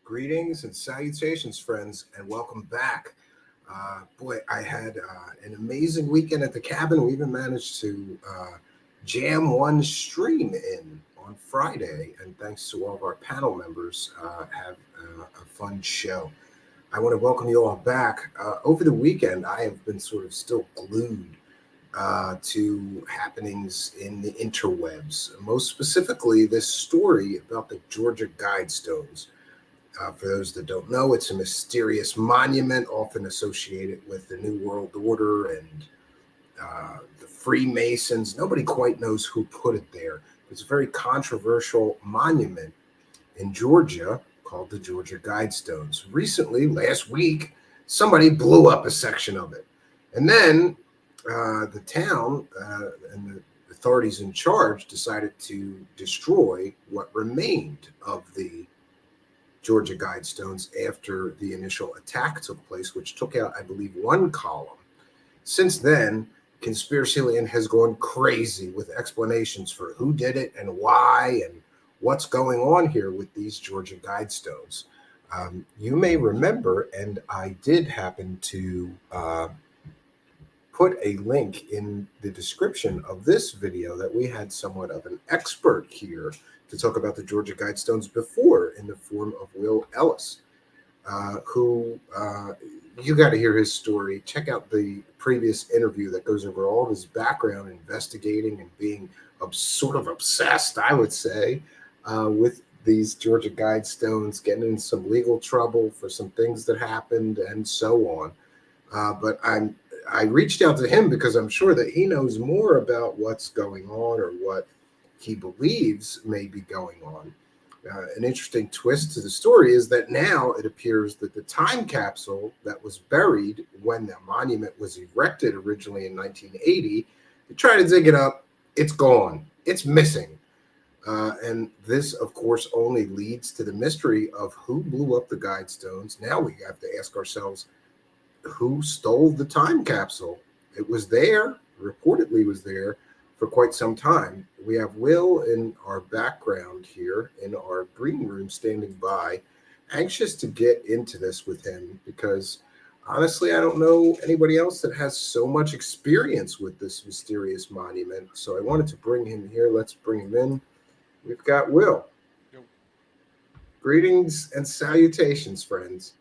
Greetings and salutations, friends, and welcome back. I had an amazing weekend at the cabin. We even managed to jam one stream in on Friday, and thanks to all of our panel members, have a fun show. I want to welcome you all back. Over the weekend, I have been sort of still glued to happenings in the interwebs, most specifically, this story about the Georgia Guidestones. For those that don't know, it's a mysterious monument often associated with the New World Order and the Freemasons. Nobody quite knows who put it there. It's a very controversial monument in Georgia called the Georgia Guidestones. Recently, last week, somebody blew up a section of it. And then the town and the authorities in charge decided to destroy what remained of the Georgia Guidestones after the initial attack took place, which took out, I believe, one column. Since then, Conspiracy Land has gone crazy with explanations for who did it and why and what's going on here with these Georgia Guidestones. You may remember, and I did happen to put a link in the description of this video that we had somewhat of an expert here to talk about the Georgia Guidestones before in the form of Will Ellis, who you got to hear his story. Check out the previous interview that goes over all of his background investigating and being sort of obsessed, I would say, with these Georgia Guidestones, getting in some legal trouble for some things that happened and so on. But I reached out to him because I'm sure that he knows more about what's going on or what he believes may be going on. An interesting twist to the story is that now it appears that the time capsule that was buried when the monument was erected originally in 1980, they try to dig it up, it's gone, it's missing. And this, of course, only leads to the mystery of who blew up the Guidestones. Now we have to ask ourselves, who stole the time capsule? It was there, reportedly was there, for quite some time. We have Will in our background here in our green room standing by, anxious to get into this with him because honestly, I don't know anybody else that has so much experience with this mysterious monument. So I wanted to bring him here. Let's bring him in. We've got Will. Yo. Greetings and salutations, friends.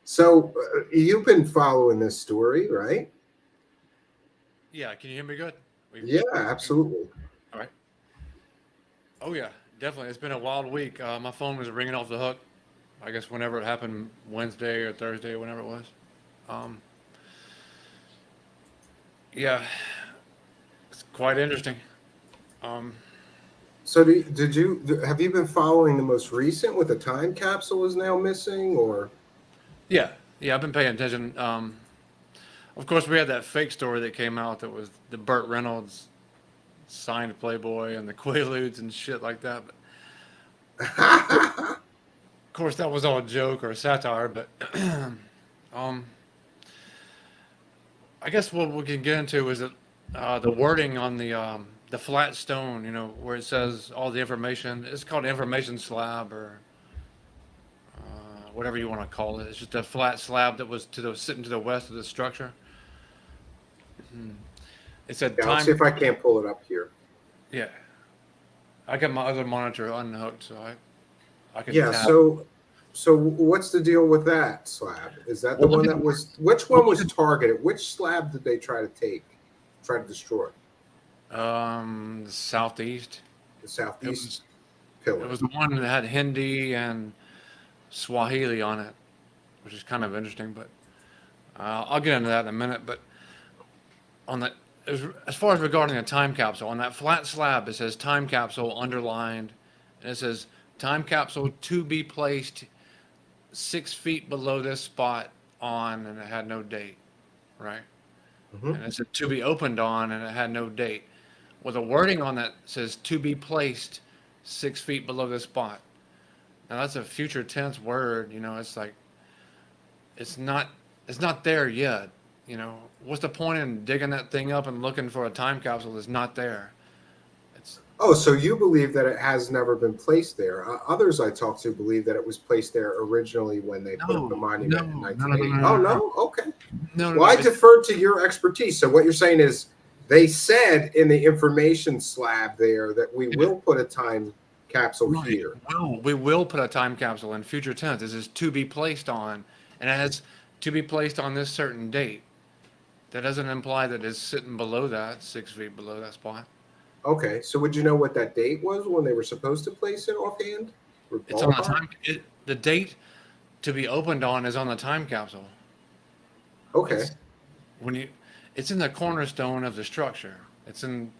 So you've been following this story, right? Yeah, can you hear me good? Yeah, absolutely. All right. Oh yeah, definitely. It's been a wild week. My phone was ringing off the hook. I guess whenever it happened, Wednesday or Thursday, or whenever it was. Um, yeah, it's quite interesting. Um, So have you been following the most recent with the time capsule is now missing or? yeah, yeah, I've been paying attention. Of course, we had that fake story that came out that was the Burt Reynolds signed Playboy and the Quaaludes and shit like that. But of course, that was all a joke or a satire. But um, I guess what we can get into is that the wording on the flat stone, where it says all the information. It's called information slab or whatever you want to call it. It's just a flat slab that was sitting to the west of the structure. It said Yeah, let's see time. if I can't pull it up here. Yeah, I got my other monitor unhooked, so I can Yeah, tap. so what's the deal with that slab? Is that the Well, one that was, which one was targeted? Which slab did they try to destroy? The southeast. The It southeast was it pillar. was the one that had Hindi and Swahili on it, which is kind of interesting. But I'll get into that in a minute. But on the as far as regarding a time capsule, on that flat slab, it says time capsule underlined, and it says time capsule to be placed 6 feet below this spot on, and it had no date, right? Hmm. And it said to be opened on, and it had no date. Well, the wording on that says to be placed 6 feet below this spot. Now that's a future tense word. It's like it's not it's not there yet. What's the point in digging that thing up and looking for a time capsule that's not there? It's Oh, so you believe that it has never been placed there. Others I talked to believe that it was placed there originally when they put up the No, no, monument in no, no, no, 1980. no, Oh, no, no, no? Okay. no, no, Well, no. I defer to your expertise. So what you're saying is they said in the information slab there that we will put a time capsule Right. here. Well, we will put a time capsule in future tense. This is to be placed on, and it has to be placed on this certain date. That doesn't imply that it's sitting below that, 6 feet below that spot. Okay. So would you know what that date was when they were supposed to place it offhand? Or It's on the ballpark? time. The date to be opened on is on the time capsule. Okay. It's when you. It's in the cornerstone of the structure. It's in.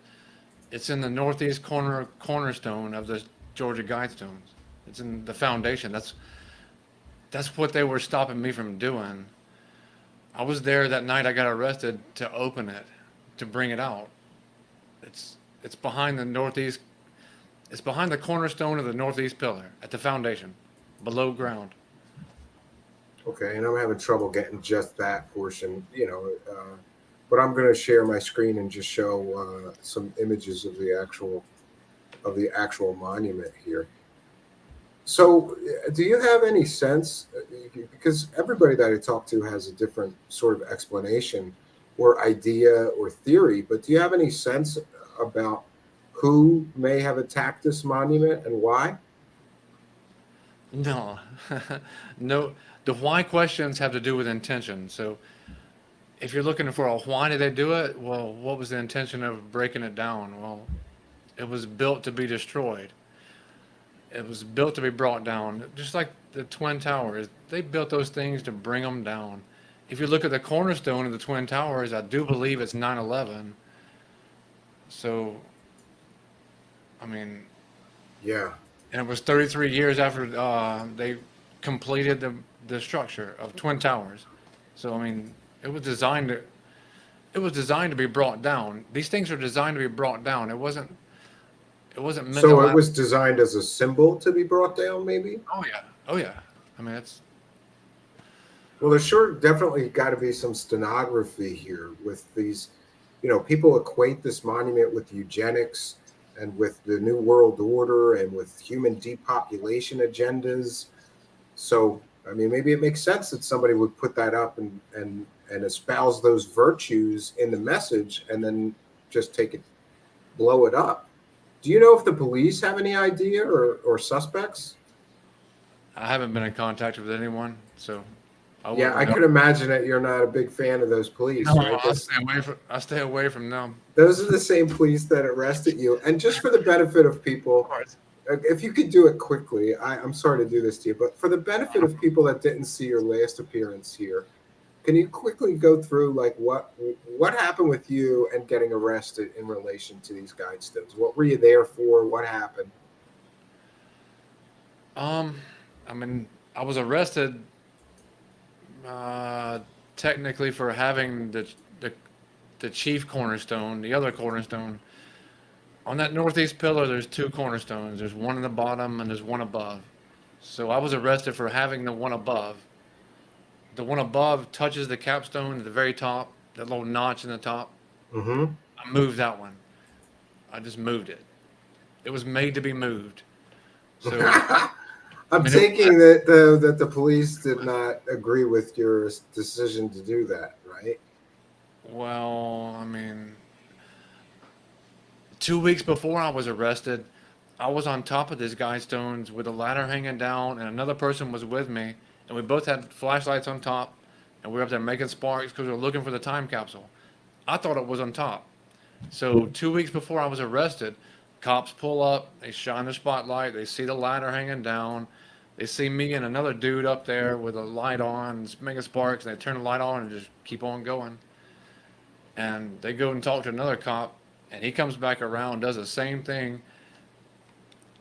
It's in the northeast cornerstone of the Georgia Guidestones. It's in the foundation. That's what they were stopping me from doing. I was there that night I got arrested to open it, to bring it out. It's behind the northeast. It's behind the cornerstone of the northeast pillar at the foundation, below ground. Okay. And I'm having trouble getting just that portion, but I'm going to share my screen and just show some images of the actual monument here. So, do you have any sense? Because everybody that I talk to has a different sort of explanation or idea or theory, but do you have any sense about who may have attacked this monument and why? No, no. The why questions have to do with intention. So if you're looking for a why did they do it, well, what was the intention of breaking it down? Well, it was built to be destroyed. It was built to be brought down, just like the Twin Towers. They built those things to bring them down. If you look at the cornerstone of the Twin Towers, I do believe it's 9/11. So, I mean, Yeah. and it was 33 years after they completed the structure of Twin Towers. So, I mean, it was designed to it was designed to be brought down. These things are designed to be brought down. It wasn't meant to So it last. was designed as a symbol to be brought down, maybe? Oh yeah, oh yeah. I mean, it's Well, there's sure definitely got to be some stenography here with these, people equate this monument with eugenics and with the New World Order and with human depopulation agendas. So, I mean, maybe it makes sense that somebody would put that up and espouse those virtues in the message and then just take it, blow it up. Do you know if the police have any idea or suspects? I haven't been in contact with anyone, so I Yeah, wouldn't I know. could imagine that you're not a big fan of those police, No, right? That's I stay away from them. Those are the same police that arrested you. And just for the benefit of Of people, course. if you could do it quickly, I'm sorry to do this to you, but for the benefit of people that didn't see your last appearance here, can you quickly go through like what happened with you and getting arrested in relation to these guidestones? What were you there for? What happened? Um, I mean, I was arrested uh, technically for having the chief cornerstone, the other cornerstone. On that northeast pillar, there's two cornerstones. There's one in the bottom and there's one above. So I was arrested for having the one above. The one above touches the capstone at the very top, that little notch in the top. Mm-hmm. I moved that one. I just moved it. It was made to be moved. So, I I'm mean, taking that the police did not agree with your decision to do that, right? well, I mean, 2 weeks before I was arrested, I was on top of this guy's stones with a ladder hanging down, and another person was with me, and we both had flashlights on top, and we were up there making sparks because we were looking for the time capsule. I thought it was on top. So 2 weeks before I was arrested, cops pull up, they shine the spotlight, they see the ladder hanging down, they see me and another dude up there with a light on, making sparks, and they turn the light on and just keep on going. And they go and talk to another cop, and he comes back around, does the same thing,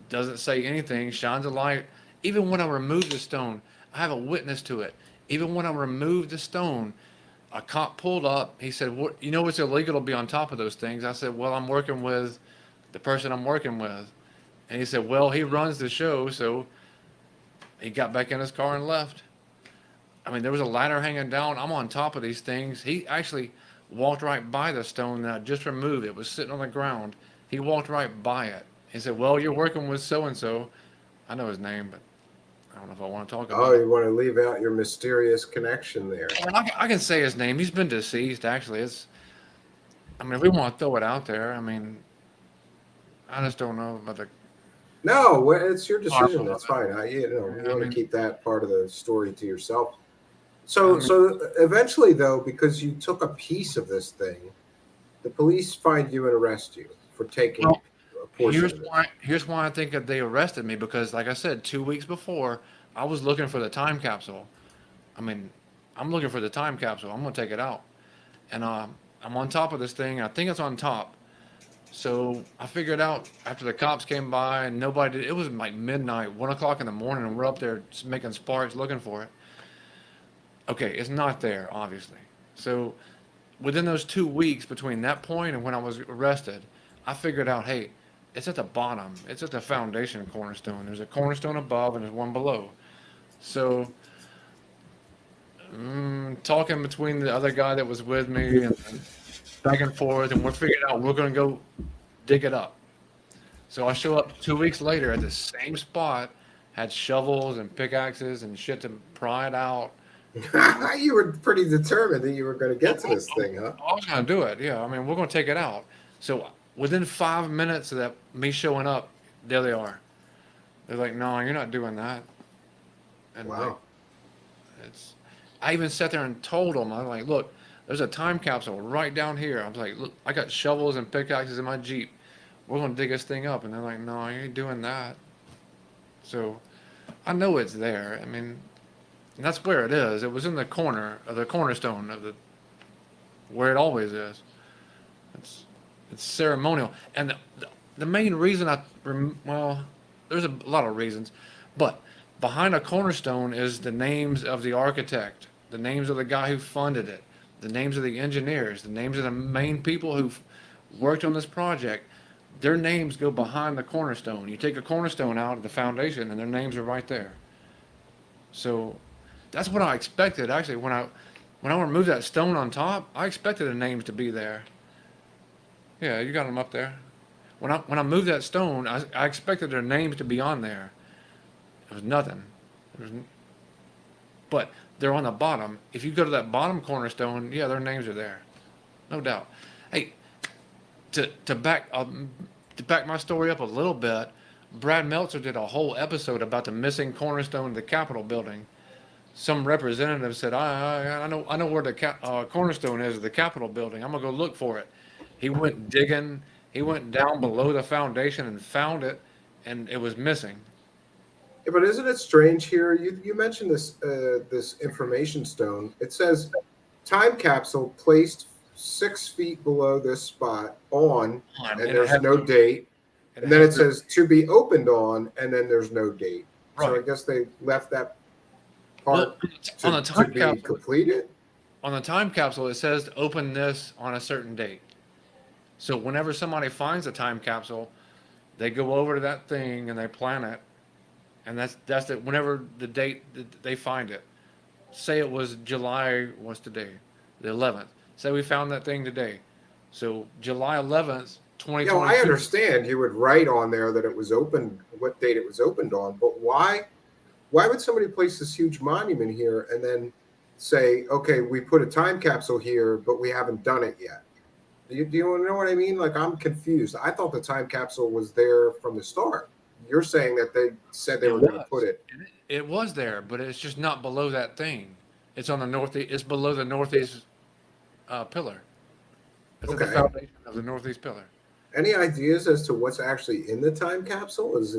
doesn't say anything, shines a light. Even when I removed the stone, I have a witness to it. Even when I removed the stone, a cop pulled up. He said, "What? You know it's illegal to be on top of those things." I said, "Well, I'm working with the person I'm working with," and he said, "Well, he runs the show," so he got back in his car and left. I mean, there was a ladder hanging down. I'm on top of these things. He actually walked right by the stone that I just removed. It was sitting on the ground. He walked right by it. He said, "Well, you're working with so and so. I know his name, but I don't know if I want to talk Oh, about it." you want to leave out your mysterious connection there. And I can say his name. He's been deceased, actually. I mean, if we want to throw it out there, I mean, I just don't know about the No, it's your decision. karma of That's it. fine. You I want to mean, keep that part of the story to yourself. I So, mean, so eventually, though, because you took a piece of this thing, the police find you and arrest you for taking well, a portion of this. here's why I think that they arrested me because, like I said, 2 weeks before, I was looking for the time capsule. I mean, I'm looking for the time capsule. I'm gonna take it out, and I'm on top of this thing. I think it's on top. So I figured out after the cops came by and nobody did, it was like midnight, 1 o'clock in the morning, and we're up there making sparks looking for it. Okay, it's not there, obviously. So within those 2 weeks between that point and when I was arrested, I figured out, hey, it's at the bottom. It's at the foundation cornerstone. There's a cornerstone above and there's one below. So talking between the other guy that was with me and back and forth, and we're figuring out we're going to go dig it up. So I show up 2 weeks later at the same spot, had shovels and pickaxes and shit to pry it out. You were pretty determined that you were going to get to this thing, huh? I was going to do it. Yeah, I mean, we're going to take it out. So within 5 minutes of that, me showing up, there they are. They're like, "No, you're not doing that." And like, Wow. it's. I even sat there and told them, I'm like, "Look, there's a time capsule right down here." I was like, "Look, I got shovels and pickaxes in my Jeep. We're going to dig this thing up." And they're like, "No, you ain't doing that." So I know it's there. I mean, and that's where it is. It was in the corner of the cornerstone of the where it always is. It's it's ceremonial, and the main reason well, there's a lot of reasons, but behind a cornerstone is the names of the architect, the names of the guy who funded it, the names of the engineers, the names of the main people who worked on this project. Their names go behind the cornerstone. You take a cornerstone out of the foundation, and their names are right there. So that's what I expected. Actually, when I removed that stone on top, I expected the names to be there. Yeah, you got them up there. When I moved that stone, I expected their names to be on there. There was nothing. There was, but they're on the bottom. If you go to that bottom cornerstone, yeah, their names are there, no doubt. Hey, to back my story up a little bit, Brad Meltzer did a whole episode about the missing cornerstone of the Capitol building. Some representative said, I know where the cornerstone is of the Capitol building. I'm gonna go look for it." He went digging. He went down below the foundation and found it, and it was missing. Yeah, but isn't it strange here? You mentioned this information stone. It says time capsule placed 6 feet below this spot on, And and it there's has no date. it And then it has says to be opened on, and then there's no date. So I right. guess they left that Well, part on the to time be capsule, completed. it says to open this on a certain date. So whenever somebody finds a time capsule, they go over to that thing and they plan it, and that's it. Whenever the date that they find it, say it was July, what's today? The 11th. Say we found that thing today. So July 11th, Yeah, well, I 2022. understand you would write on there that it was open, what date it was opened on, but why would somebody place this huge monument here and then say, okay, we put a time capsule here, but we haven't done it yet? Do you know what I mean? Like, I'm confused. I thought the time capsule was there from the start. You're saying that they said they It were going to put was. it. It was there, but it's just not below that thing. It's on the northeast. It's below the northeast pillar. It's at the Okay. foundation of the northeast pillar. Any ideas as to what's actually in the time capsule? Is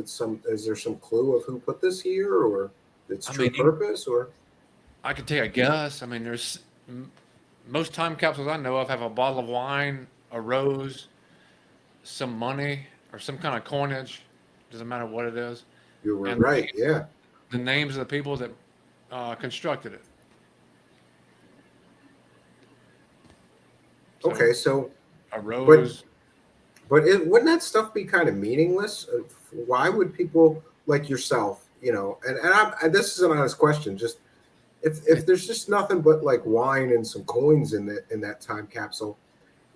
there some clue of who put this here, or its I true mean, purpose, or I could take a guess. I mean, most time capsules I know of have a bottle of wine, a rose, some money, or some kind of coinage. Doesn't matter what it is, you were and right? Yeah. the names of the people that constructed it. So Okay. So, a but rose. wouldn't that stuff be kind of meaningless? Why would people like yourself, and this is an honest question, just if there's just nothing but like wine and some coins in that time capsule,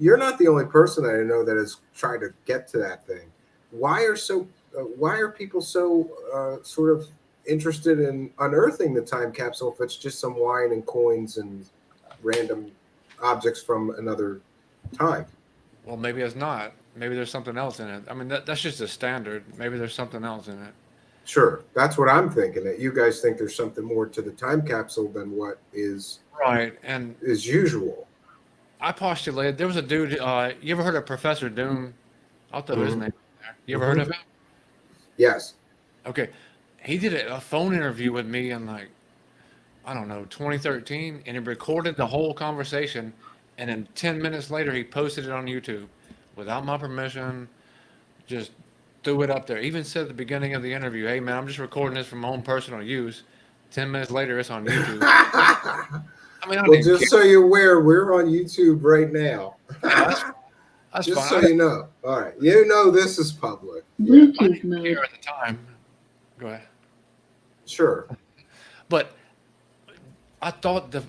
you're not the only person that I know that has tried to get to that thing. Why are people so sort of interested in unearthing the time capsule if it's just some wine and coins and random objects from another time? Well, maybe it's not. Maybe there's something else in it. I mean, that's just a standard. Maybe there's something else in it. Sure, that's what I'm thinking. That you guys think there's something more to the time capsule than what Right. And is usual. I postulated there was a dude. You ever heard of Professor Doom? I'll throw his Hmm. name in there. You ever heard of him? Yes. Okay. He did a phone interview with me in like, I don't know, 2013, and he recorded the whole conversation. And then 10 minutes later, he posted it on YouTube without my permission, just threw it up there. Even said at the beginning of the interview, hey, man, I'm just recording this for my own personal use. 10 minutes later, it's on YouTube. I mean, I Well, didn't care. just so you're aware, we're on YouTube right now. Yeah, that's Just fine. so you know. All right. You know this is public. I Bluetooth didn't mode. care at the time. Go ahead. Sure. But I thought the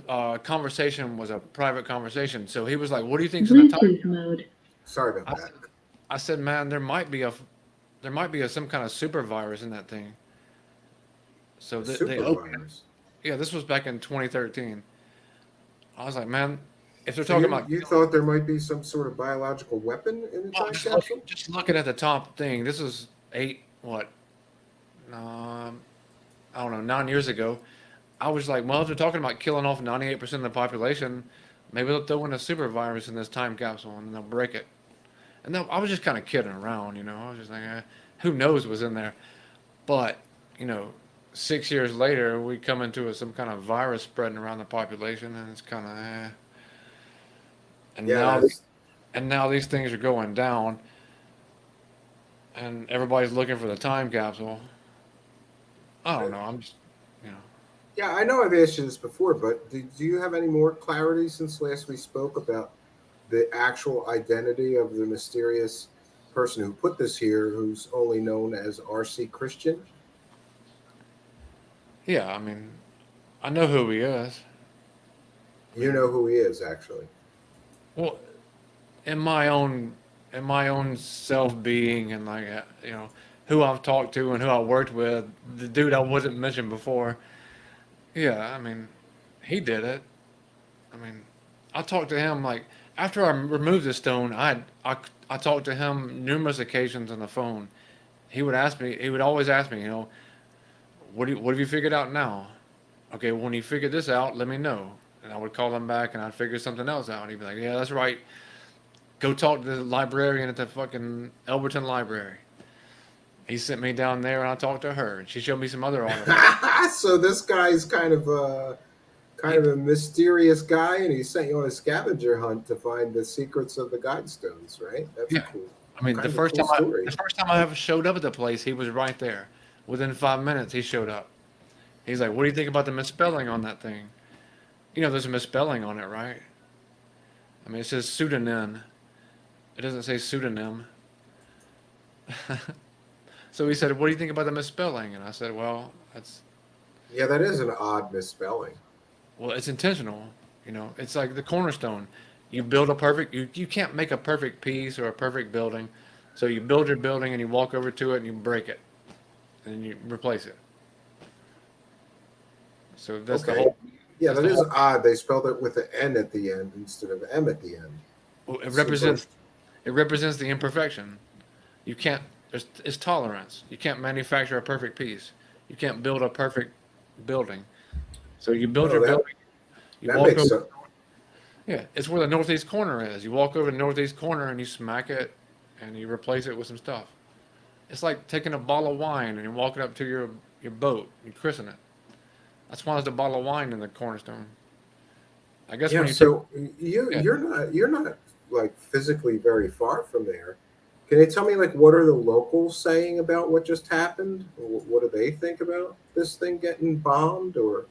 conversation was a private conversation. So he was like, "What do you think's in the time?" Bluetooth mode. Sorry about that. I said, "Man, there might be some kind of super virus in that thing." So they Super opened it. virus. Yeah, this was back in 2013. I was like, "Man, if they're So talking about you thought there might be some sort of biological weapon in the well, time capsule? just looking at the top thing, this was I don't know, 9 years ago. I was like, well, if they're talking about killing off 98% of the population, maybe they'll throw in a super virus in this time capsule and then they'll break it. And then I was just kind of kidding around, you know. I was just like, who knows what's in there? But, you know, 6 years later, we come into some kind of virus spreading around the population, and it's kind of, And Yeah. now these things are going down, and everybody's looking for the time capsule. I don't know. I'm just, you know. Yeah, I know I've asked you this before, but do you have any more clarity since last we spoke about the actual identity of the mysterious person who put this here, who's only known as R.C. Christian? Yeah, I mean, I know who he is. You know who he is, actually. Well, in my own self being and like you know who I've talked to and who I worked with, the dude I wasn't mentioned before. Yeah, I mean, he did it. I mean, I talked to him like after I removed the stone. I talked to him numerous occasions on the phone. He would ask me. He would always ask me, you know, what have you figured out now? Okay, when you figure this out, let me know. And I would call him back and I'd figure something else out. And he'd be like, yeah, that's right. Go talk to the librarian at the fucking Elberton Library. He sent me down there and I talked to her. And she showed me some other artifacts. So this guy's kind of a mysterious guy, and he sent you on a scavenger hunt to find the secrets of the Guidestones, right? That's Yeah. cool. I mean, Kind of a cool story. the first time I ever showed up at the place, he was right there. Within 5 minutes, he showed up. He's like, what do you think about the misspelling on that thing? You know, there's a misspelling on it, right? I mean, it says pseudonym. It doesn't say pseudonym. So he said, what do you think about the misspelling? And I said, well, Yeah, that is an odd misspelling. it's intentional. You know, it's like the cornerstone. You build a perfect, you can't make a perfect piece or a perfect building. So you build your building and you walk over to it and you break it. And you replace it. So that's the Okay. whole. Yeah, that's that the is whole- odd. They spelled it with an N at the end instead of M at the end. Well, it Seems represents the imperfection. You can't. It's tolerance. You can't manufacture a perfect piece. You can't build a perfect building. So you build Oh, your that- building. You That walk makes over. sense. Yeah, it's where the northeast corner is. You walk over the northeast corner and you smack it, and you replace it with some stuff. It's like taking a bottle of wine and you're walking up to your boat. You christen it. That's why there's a bottle of wine in the cornerstone. I guess Yeah, when you so Yeah. you're not like physically very far from there. Can you tell me like what are the locals saying about what just happened? What do they think about this thing getting bombed or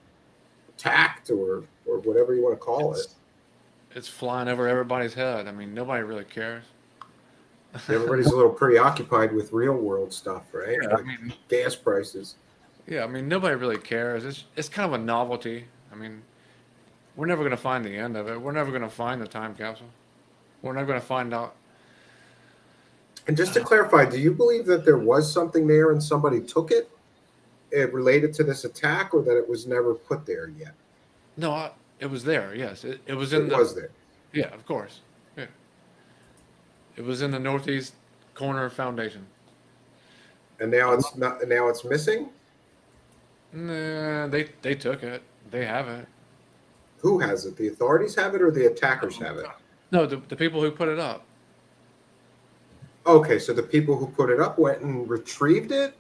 attacked or whatever you want to call it? it's flying over everybody's head. I mean, nobody really cares. Everybody's a little preoccupied with real world stuff, right? Yeah, I Like mean, gas prices. yeah, I mean, nobody really cares. It's kind of a novelty. I mean, we're never going to find the end of it. We're never going to find the time capsule. We're not going to find out. And just to clarify, do you believe that there was something there and somebody took it, related to this attack, or that it was never put there yet? No, it was there. Yes, it was It in the. was there. Yeah, of course. Yeah, it was in the northeast corner foundation. And now it's not. Now it's missing. Nah, they took it. They have it. Who has it? The authorities have it, or the attackers have it? No, the people who put it up. Okay, so the people who put it up went and retrieved it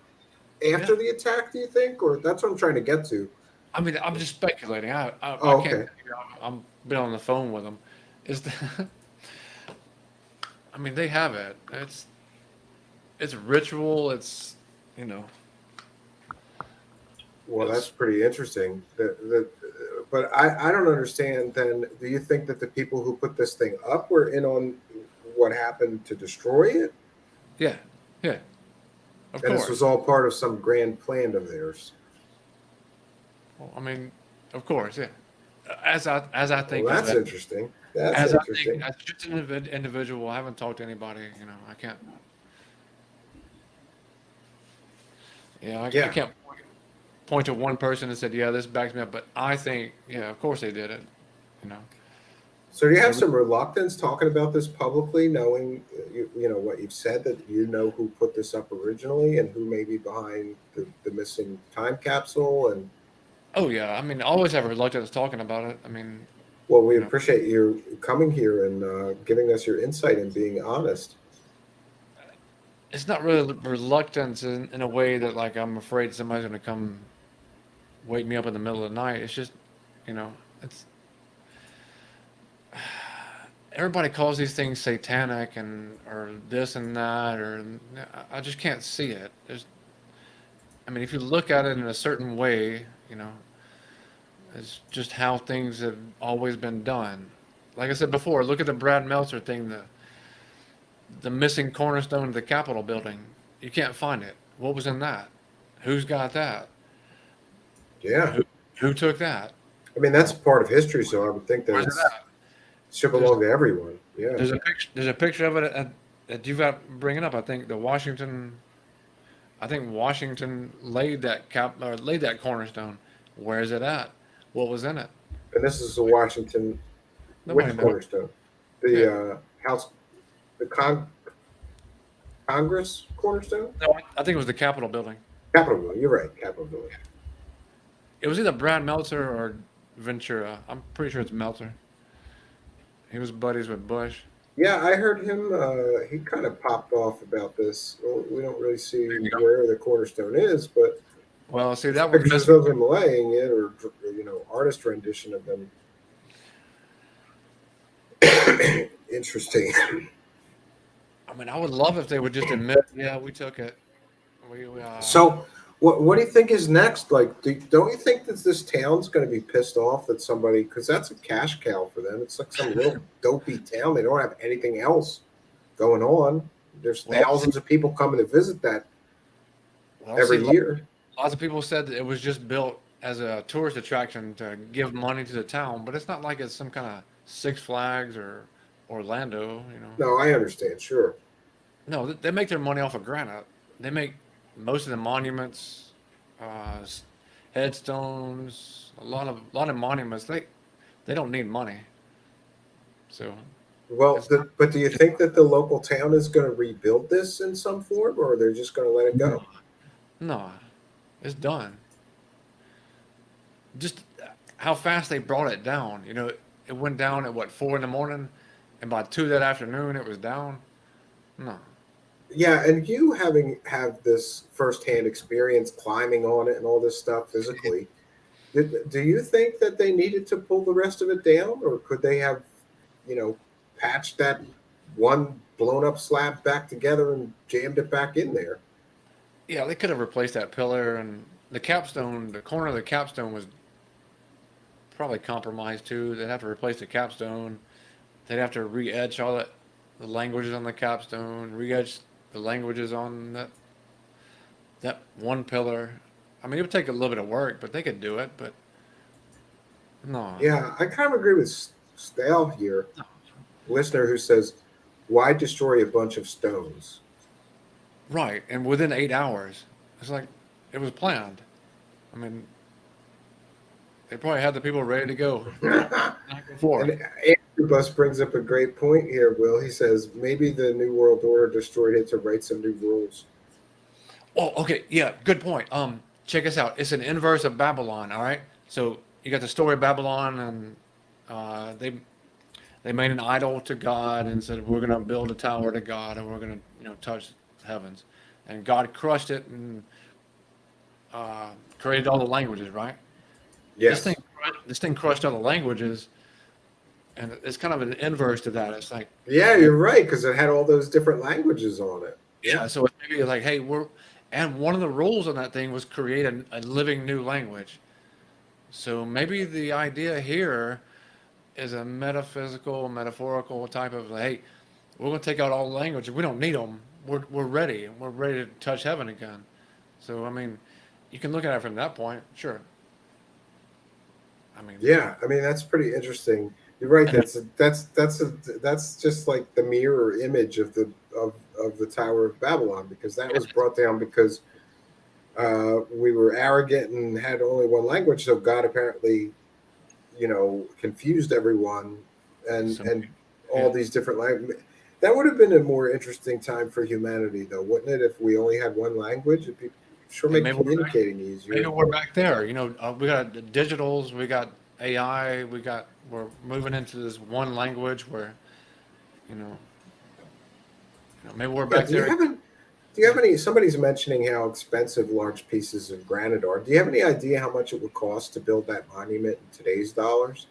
after Yeah. the attack. Do you think, or that's what I'm trying to get to? I mean, I'm just speculating. I Oh, can't. okay. I'm been on the phone with them. Is the, I mean, they have it. It's ritual. It's you know. Well, that's It's pretty interesting. But I don't understand. Then, do you think that the people who put this thing up were in on what happened to destroy it, yeah, yeah. Of and this course. was all part of some grand plan of theirs? Well, I mean, of course. Yeah. As I Well, think of that's it, interesting. That's as I think interesting. as just an individual, I haven't talked to anybody. You know, I can't. Yeah, I Yeah. can't point to one person and said, yeah, this backs me up. But I think, yeah, of course they did it. You know. So do you have Every- some reluctance talking about this publicly, knowing you know what you've said, that you know who put this up originally and who may be behind the missing time capsule? And Oh yeah, I mean, I always have reluctance talking about it. I mean, well, we you know, appreciate you coming here and giving us your insight and being honest. it's not really reluctance in a way that like I'm afraid somebody's gonna come wake me up in the middle of the night. It's just, you know, it's everybody calls these things satanic and or this and that or I just can't see it. I mean, if you look at it in a certain way, you know, it's just how things have always been done. Like I said before, look at the Brad Meltzer thing, the missing cornerstone of the Capitol building. You can't find it. What was in that? Who's got that? Yeah, Who, who took that? I mean that's part of history, so I would think that Where's it it at? should There's belong to everyone. Yeah, there's a picture. There's a picture of it that you've got bringing up. I think the Washington. I think Washington laid that laid that cornerstone. Where is it at? What was in it? and this is the Washington, Nobody which knows. cornerstone? Yeah. The House, the Congress cornerstone, No, I think it was the Capitol building. Capitol building. You're right, Capitol building. It was either Brad Meltzer or Ventura. I'm pretty sure it's Meltzer. He was buddies with Bush. Yeah, I heard him. He kind of popped off about this. Well, we don't really see There you go. where the cornerstone is, but Well, see, there's that was pictures missing. of him laying it, or artist rendition of them. Interesting. I mean, I would love if they would just admit, yeah, we took it. We. So, what do you think is next? Like, don't you think that this town's going to be pissed off that somebody, because that's a cash cow for them. It's like some little dopey town. They don't have anything else going on. There's Well, thousands of people coming to visit that well, every see, year. lots of people said that it was just built as a tourist attraction to give money to the town, but it's not like it's some kind of Six Flags or Orlando, you know. No, I understand. Sure. No, they make their money off of granite. They make most of the monuments, uh, s- headstones, a lot of monuments. They don't need money, so Well, it's not. but do you think that the local town is going to rebuild this in some form, or they're just going to let it No, go? no, it's done. Just how fast they brought it down. You know, it went down at what 4 in the morning, and by 2 that afternoon it was down. No, Yeah, and you have this firsthand experience climbing on it and all this stuff physically. Do you think that they needed to pull the rest of it down, or could they have, patched that one blown up slab back together and jammed it back in there? yeah, they could have replaced that pillar and the capstone. The corner of the capstone was probably compromised too. They'd have to replace the capstone. They'd have to re-etch the languages on the capstone, re-etch the languages on that one pillar. I mean, it would take a little bit of work, but they could do it. But no, Yeah, I kind of agree with Stale here. listener who says, "Why destroy a bunch of stones?" Right, and within 8 hours, it's like it was planned. I mean, they probably had the people ready to go the night before. And Andrew Bus brings up a great point here, Will. He says maybe the New World Order destroyed it to write some new rules. Oh, okay, yeah, good point. Check us out. It's an inverse of Babylon. All right, so you got the story of Babylon, and they made an idol to God and said we're going to build a tower to God, and we're going to touch the heavens, and God crushed it and created all the languages. Right. This thing, Yes. this thing crushed all the languages, and it's kind of an inverse to that. It's like, Yeah, you're right, because it had all those different languages on it. yeah, so it's maybe like, hey, and one of the rules on that thing was create a living new language. So maybe the idea here is a metaphysical, metaphorical type of, hey, we're going to take out all the languages. We don't need them. We're ready. We're ready to touch heaven again. So, I mean, you can look at it from that point, sure. I mean, Yeah, I mean that's pretty interesting. You're right. That's just like the mirror image of the Tower of Babylon, because that was brought down because we were arrogant and had only one language. So God apparently, confused everyone, and so, all yeah. these different languages. That would have been a more interesting time for humanity, though, wouldn't it? If we only had one language, it'd be sure And make communicating easier. maybe we're back there. We got the digitals, we got AI, we're moving into this one language where, you know, maybe we're Yeah. back there. Do you have any? Somebody's mentioning how expensive large pieces of granite are. Do you have any idea how much it would cost to build that monument in today's dollars?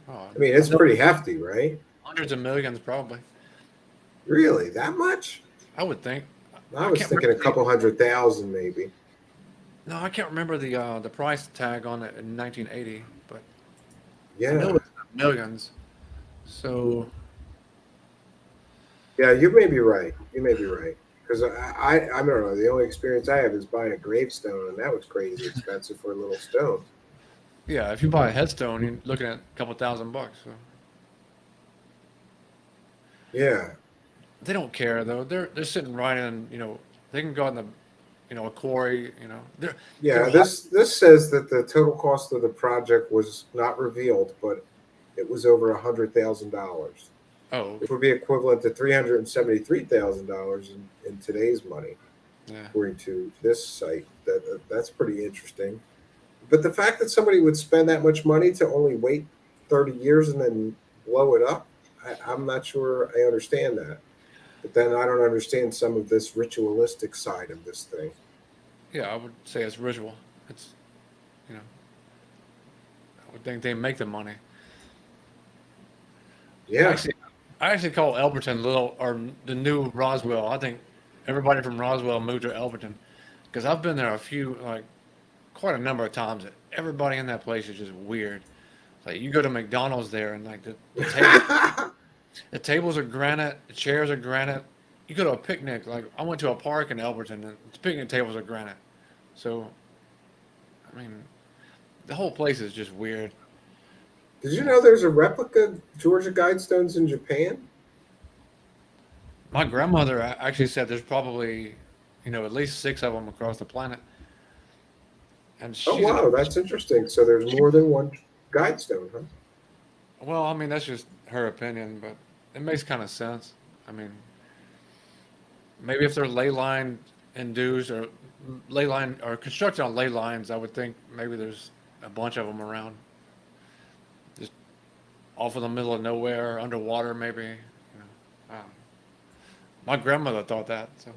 Oh, I mean, it's pretty hefty, right? hundreds of millions, probably. Really, that much? I would think. I I was can't thinking a remember. couple 100,000, maybe. No, I can't remember the price tag on it in 1980, but I know Yeah, it's millions. So yeah, you may be right. You may be right. Because I don't know. The only experience I have is buying a gravestone, and that was crazy expensive for a little stone. yeah, if you buy a headstone, you're looking at a couple $1,000. So Yeah, they don't care though. They're sitting right in. They can go in the, a quarry. They're yeah. hot. This says that the total cost of the project was not revealed, but it was over $100,000. Oh, It would be equivalent to $373,000 in today's money, yeah. according to this site. That's pretty interesting. But the fact that somebody would spend that much money to only wait 30 years and then blow it up, I'm not sure I understand that. But then I don't understand some of this ritualistic side of this thing. Yeah, I would say it's ritual. It's, you know, I would think they make the money. I Yeah. actually, I actually call Elberton little or the new Roswell. I think everybody from Roswell moved to Elberton because I've been there quite a number of times. Everybody in that place is just weird. Like you go to McDonald's there and like the tables are granite, the chairs are granite. You go to a picnic, like I went to a park in Elberton and the picnic tables are granite. So, I mean, the whole place is just weird. Did you know there's a replica Georgia Guidestones in Japan? My grandmother actually said there's probably, at least six of them across the planet. And Oh, wow, that's interesting. So there's more than one Guidestone, huh? well, I mean, that's just her opinion, but it makes kind of sense. I mean, maybe if they're ley line induced or ley line or constructed on ley lines, I would think maybe there's a bunch of them around, just off in the middle of nowhere, underwater, maybe. I don't know. My grandmother thought that. So,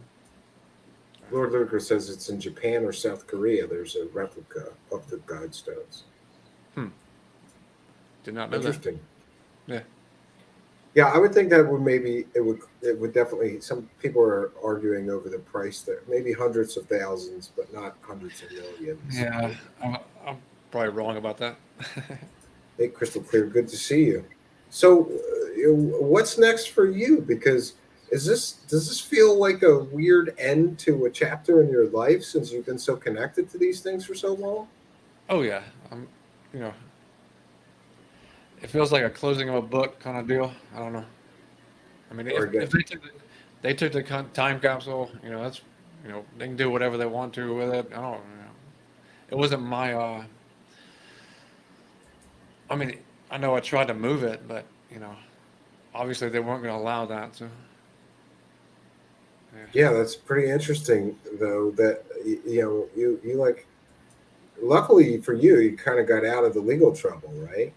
Lord Luker says it's in Japan or South Korea. There's a replica of the Guidestones. did not know that. Interesting. Yeah. Yeah, I would think that it would definitely. Some people are arguing over the price there, maybe hundreds of thousands, but not hundreds of millions. Yeah, I'm probably wrong about that. Hey, Crystal Clear, good to see you. So, what's next for you? Because does this feel like a weird end to a chapter in your life since you've been so connected to these things for so long? Oh yeah, I'm, you know, It feels like a closing of a book kind of deal. I don't know. I mean, Or if again, they took the time capsule, that's, they can do whatever they want to with it. I don't, it wasn't my, I mean, I know I tried to move it, but, obviously they weren't going to allow that. So, yeah. yeah, that's pretty interesting though. That you like. Luckily for you, you kind of got out of the legal trouble, right?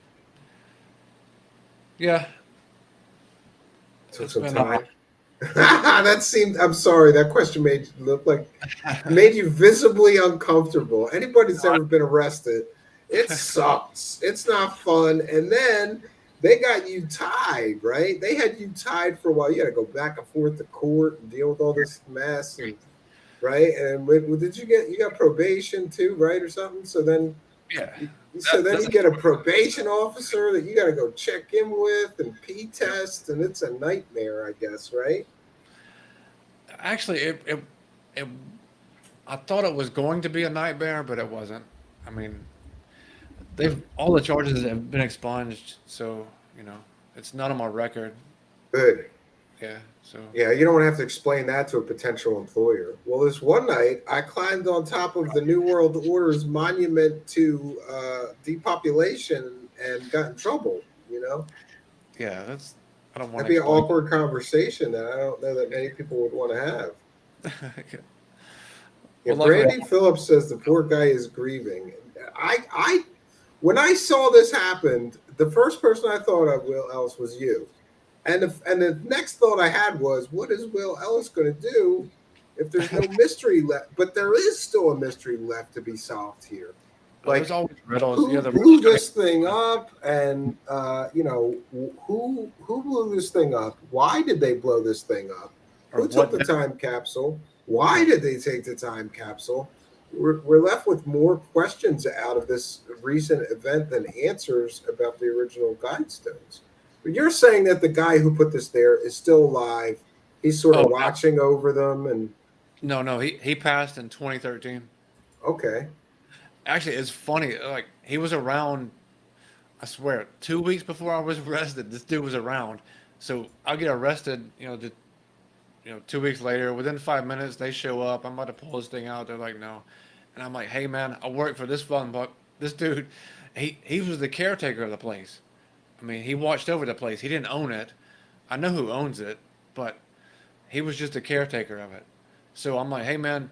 Yeah, Took it's some been, time. That seemed. I'm sorry. That question made you look like made you visibly uncomfortable. Anybody that's ever been arrested, it sucks. It's not fun. And then they got you tied, right? They had you tied for a while. You had to go back and forth to court and deal with all this mess, and right. And did you got probation too, right, or something? So then yeah, so then that's you a get a story. probation officer that you got to go check in with and P test, and it's a nightmare, I guess, right? Actually, it, I thought it was going to be a nightmare, but it wasn't. I mean, all the charges have been expunged, so, it's not on my record. Good. Yeah, so. Yeah, you don't have to explain that to a potential employer. Well, this one night, I climbed on top of the New World Order's monument to depopulation and got in trouble. You know, Yeah, I don't want that'd to be an explain. awkward conversation that I don't know that many people would want to have. Yeah, Well, luckily, Brandy Phillips says the poor guy is grieving. I when I saw this happen, the first person I thought of, Will Ellis, was you. And the next thought I had was, what is Will Ellis going to do if there's no mystery left? But there is still a mystery left to be solved here. there's Like always riddles. Yeah, who the riddles blew gotta this thing up, and who blew this thing up? Why did they blow this thing up? or Who took what? the time capsule? Why Yeah, did they take the time capsule? We're left with more questions out of this recent event than answers about the original Guidestones. But you're saying that the guy who put this there is still alive. He's sort of oh, watching over them, and no, he passed in 2013. okay, Actually, it's funny. Like he was around. I swear, 2 weeks before I was arrested, this dude was around. So I get arrested. 2 weeks later, within 5 minutes, they show up. I'm about to pull this thing out. They're like, no. And I'm like, hey, man, I work for this fun buck. This dude, he was the caretaker of the place. I mean, he watched over the place. He didn't own it. I know who owns it, but he was just a caretaker of it. So I'm like, hey, man,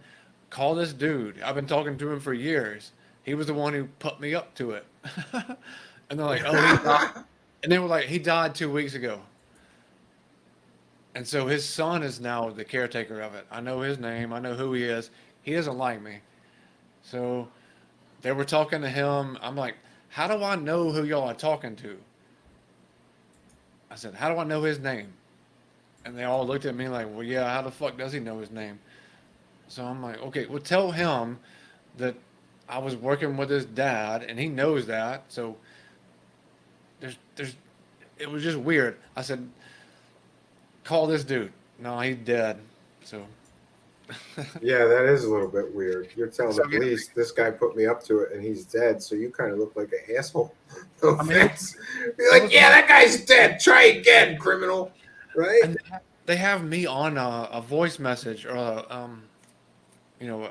call this dude. I've been talking to him for years. He was the one who put me up to it. And they're like, oh, he died. And they were like, he died 2 weeks ago. And so his son is now the caretaker of it. I know his name. I know who he is. He doesn't like me. So they were talking to him. I'm like, how do I know who y'all are talking to? I said, how do I know his name? And they all looked at me like, well, yeah, how the fuck does he know his name? So I'm like, okay, well, tell him that I was working with his dad and he knows that. So it was just weird. I said, call this dude. No, he's dead. So, yeah, that is a little bit weird. You're telling so the yeah, police this guy put me up to it and he's dead, so you kind of look like an asshole. No I mean, offense. You're it like, was yeah, my, that guy's dead. Try again, criminal. Right? and they have me on a voice message or you know,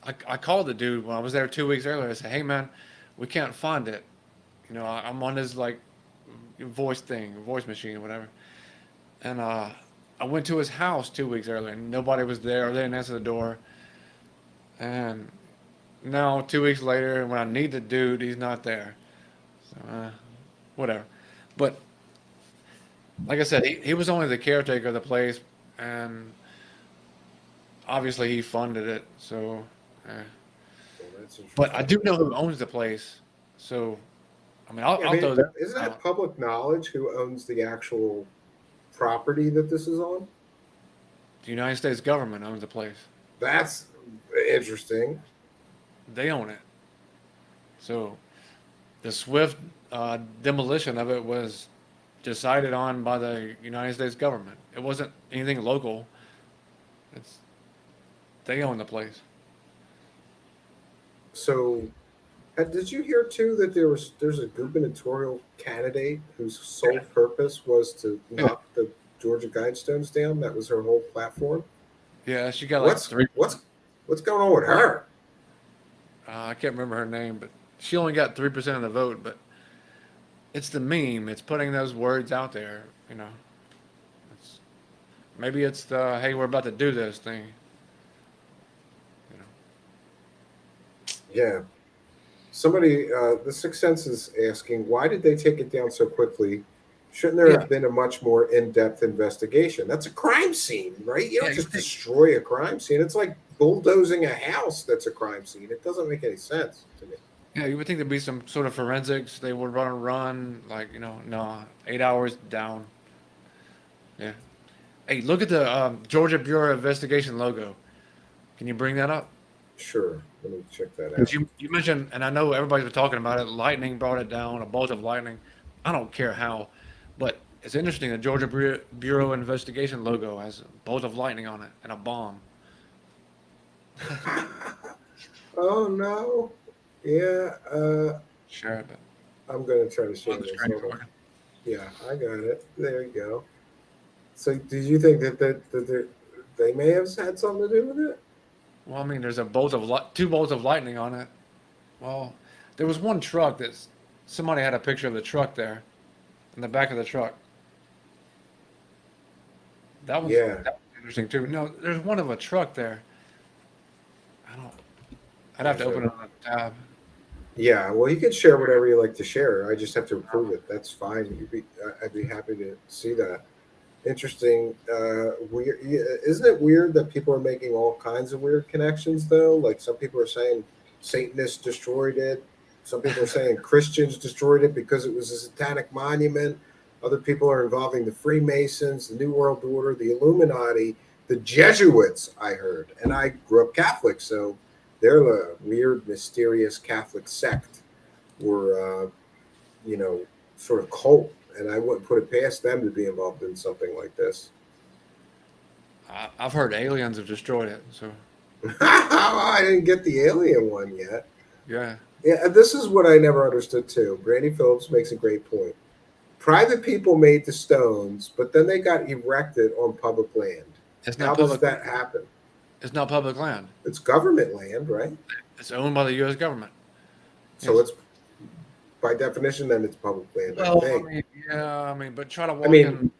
a, I called the dude when I was there 2 weeks earlier. I said, hey man, we can't find it. I'm on his like voice thing, voice machine or whatever. And I went to his house 2 weeks earlier and nobody was there. They didn't answer the door. And now 2 weeks later, when I need the dude, he's not there. So, whatever. But like I said, he was only the caretaker of the place, and obviously he funded it. So, eh. Well, that's But I interesting. do know who owns the place. So, I mean, I'll, Yeah, I I'll mean, throw that isn't that out. public knowledge who owns the actual property that this is on? The United States government owns the place. That's interesting. They own it. So the swift demolition of it was decided on by the United States government. It wasn't anything local. It's They own the place. So Did you hear too that there's a gubernatorial candidate whose sole purpose was to Yeah, knock the Georgia Guidestones down? That was her whole platform. yeah, she got like What's 3%. what's going on with her? I can't remember her name, but she only got 3% of the vote. But it's the meme. It's putting those words out there. You know, it's, maybe it's the hey, we're about to do this thing. You know, Yeah. Somebody, the Sixth Sense is asking, why did they take it down so quickly? Shouldn't there yeah, have been a much more in-depth investigation? That's a crime scene, right? You yeah. don't You just would think, destroy a crime scene. It's like bulldozing a house that's a crime scene. It doesn't make any sense to me. yeah, you would think there'd be some sort of forensics. They would run like no, 8 hours down. Yeah. Hey, look at the Georgia Bureau of Investigation logo. Can you bring that up? Sure, let me check that 'Cause out. you mentioned, and I know everybody's been talking about it. Lightning brought it down, a bolt of lightning. I don't care how, but it's interesting. The Georgia Bureau of Investigation logo has a bolt of lightning on it and a bomb. Oh no. Yeah, Sure, but I'm gonna try to on share the this. screen Hold on. for you. Yeah, I got it. There you go. So, did you think that they may have had something to do with it? Well, I mean, there's a bolt of two bolts of lightning on it. Well, there was one truck that's somebody had a picture of the truck there in the back of the truck. Yeah, That was interesting too. No, there's one of a truck there. I don't. I'd have to there's a open it on a tab. yeah. Well, you can share whatever you like to share. I just have to approve it. That's fine. I'd be happy to see that. Interesting. Weird. Isn't it weird that people are making all kinds of weird connections though? Like some people are saying Satanists destroyed it. Some people are saying Christians destroyed it because it was a satanic monument. Other people are involving the Freemasons, the New World Order, the Illuminati, the Jesuits. I heard, and I grew up Catholic, so they're a weird, mysterious Catholic sect. Were you know, sort of cult, and I wouldn't put it past them to be involved in something like this. I've heard aliens have destroyed it. So I didn't get the alien one yet. yeah, Yeah, this is what I never understood too. Brandy Phillips makes a great point. Private people made the stones, but then they got erected on public land. it's How not does public. that happen? It's not public land. It's government land, right? It's owned by the U.S. government. So Yes. it's by definition, then it's public land, I Well, I think. mean, yeah, I mean, but try to I walk mean, in.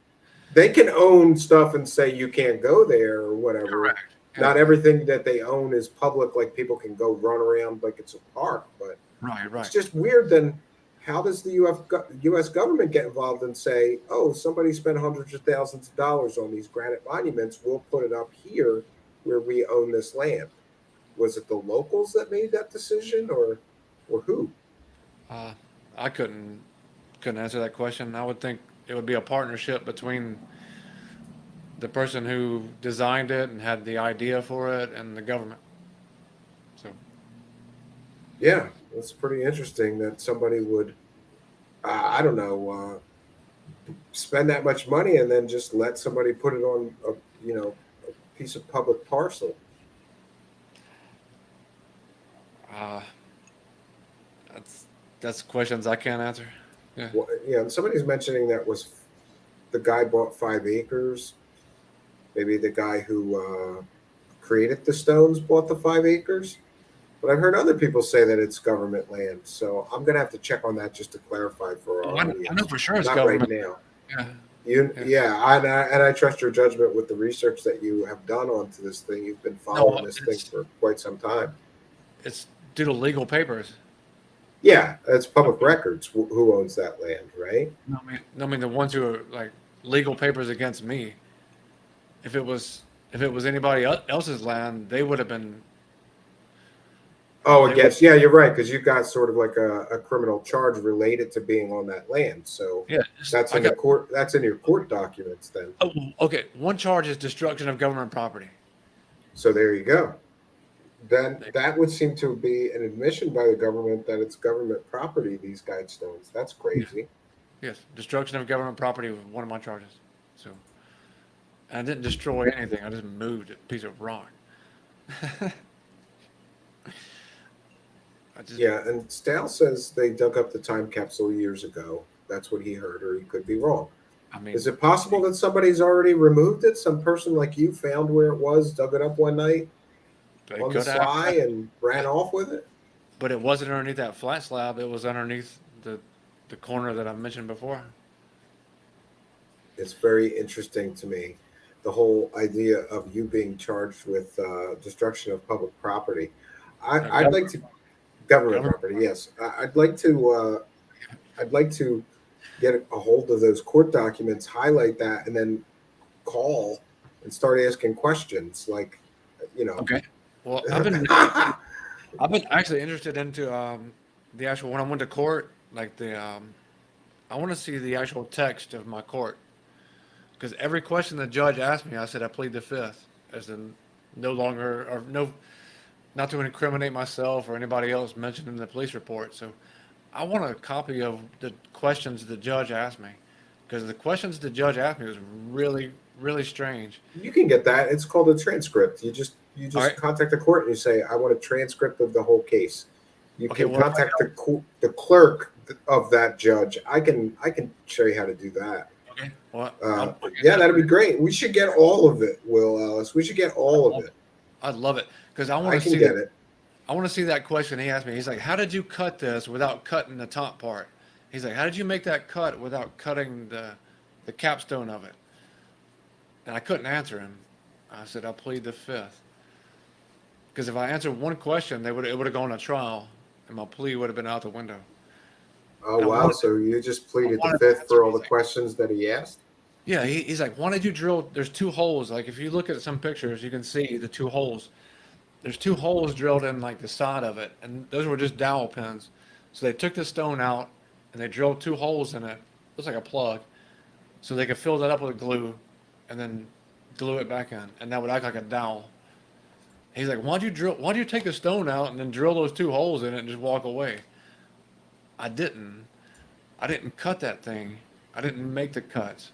they can own stuff and say you can't go there or whatever. Correct. Yeah. Not everything that they own is public, like people can go run around like it's a park, but Right. it's Right. just weird. Then how does the US government get involved and say, oh, somebody spent hundreds of thousands of dollars on these granite monuments, we'll put it up here where we own this land? Was it the locals that made that decision, or who? Uh, I couldn't answer that question. I would think it would be a partnership between the person who designed it and had the idea for it and the government. So Yeah, that's pretty interesting that somebody would, I don't know, spend that much money and then just let somebody put it on a, a piece of public parcel. uh, that's that's questions I can't answer. Yeah. Well, yeah, and somebody's mentioning that was the guy bought 5 acres. Maybe the guy who created the stones bought the 5 acres. But I've heard other people say that it's government land. So I'm gonna have to check on that just to clarify for Oh, our I know audience. for sure it's Not right government. now. Yeah. You, Yeah. yeah, and I trust your judgment with the research that you have done onto this thing. You've been following No, this thing for quite some time. it's due to legal papers. Yeah, it's I public mean, records. Who owns that land, right? I mean the ones who are like legal papers against me. If it was anybody else's land, they would have been. Oh, They would. against, yeah, you're right, because you got sort of like a criminal charge related to being on that land. So Yeah. that's I in the got. court. That's in your court documents then. Oh, okay. One charge is destruction of government property. So there you go. Then that would seem to be an admission by the government that it's government property. These guidestones. That's Yes. crazy. Yes. Destruction of government property was one of my charges. So I didn't destroy anything. I just moved a piece of rock. I Yeah, and Stale says they dug up the time capsule years ago. That's what he heard, or he could be wrong. I Is mean, it possible that somebody's already removed it? Some person like you found where it was, dug it up one night they on the could have, sly, and ran off with it? but it wasn't underneath that flat slab. It was underneath the corner that I mentioned before. It's very interesting to me, the whole idea of you being charged with destruction of public property. I'd like Government, to government government. property. Yes, I'd like to. I'd like to get a hold of those court documents, highlight that, and then call and start asking questions. Like, you know, Okay. Well, I've been actually interested into the actual when I went to court, like I want to see the actual text of my court because every question the judge asked me, I said I plead the fifth, as in no longer or no, not to incriminate myself or anybody else mentioned in the police report. So I want a copy of the questions the judge asked me because the questions the judge asked me was really, really strange. you can get that. It's called a transcript. You All just right. contact the court and you say, "I want a transcript of the whole case." You Okay. can Well, if I contact the clerk of that judge. I can show you how to do that. don't, okay. Well, I'll get Yeah, that. that'd be great. We should get all of it, Will Ellis. We should get I'd all of love it. it. I'd love it because I want I to can see it. get it. I want to see that question he asked me. He's like, "How did you cut this without cutting the top part?" He's like, "How did you make that cut without cutting the capstone of it?" And I couldn't answer him. I said, "I plead the fifth." Because if I answered one question, it would have gone to trial, and my plea would have been out the window. Oh And wow! So you just I pleaded the wanted to fifth answer for all the anything. questions that he asked? Yeah, he's like, "Why did you drill? There's two holes. Like if you look at some pictures, you can see the two holes. There's two holes drilled in like the side of it, and those were just dowel pins. So they took the stone out and they drilled two holes in it. Looks like a plug, so they could fill that up with glue, and then glue it back in, and that would act like a dowel. He's like, "Why'd you drill? Why'd you take the stone out and then drill those two holes in it and just walk away?" I didn't. I didn't cut that thing. I didn't make the cuts.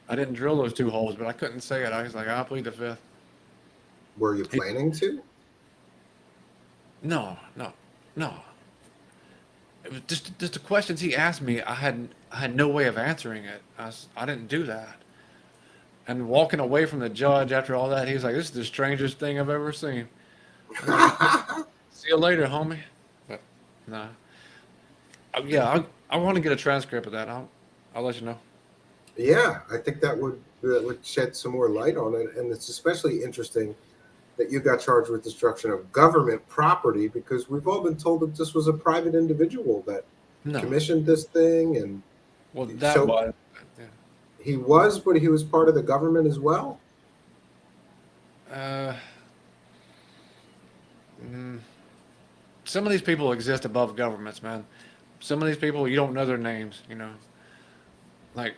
I didn't drill those two holes, but I couldn't say it. I was like, "I plead the fifth." Were you He, planning to? no, no, no. It was just the questions he asked me. I had no way of answering it. I didn't do that. And walking away from the judge after all that, he was like, "This is the strangest thing I've ever seen." I'm like, "See you later, homie." But nah, yeah, I want to get a transcript of that. I'll let you know. Yeah, I think that would shed some more light on it, and it's especially interesting that you got charged with destruction of government property because we've all been told that this was a private individual that No, commissioned this thing, and well that so was, yeah. he was, but he was part of the government as well. Uh, mm, some of these people exist above governments, man. Some of these people you don't know their names, you know. Like,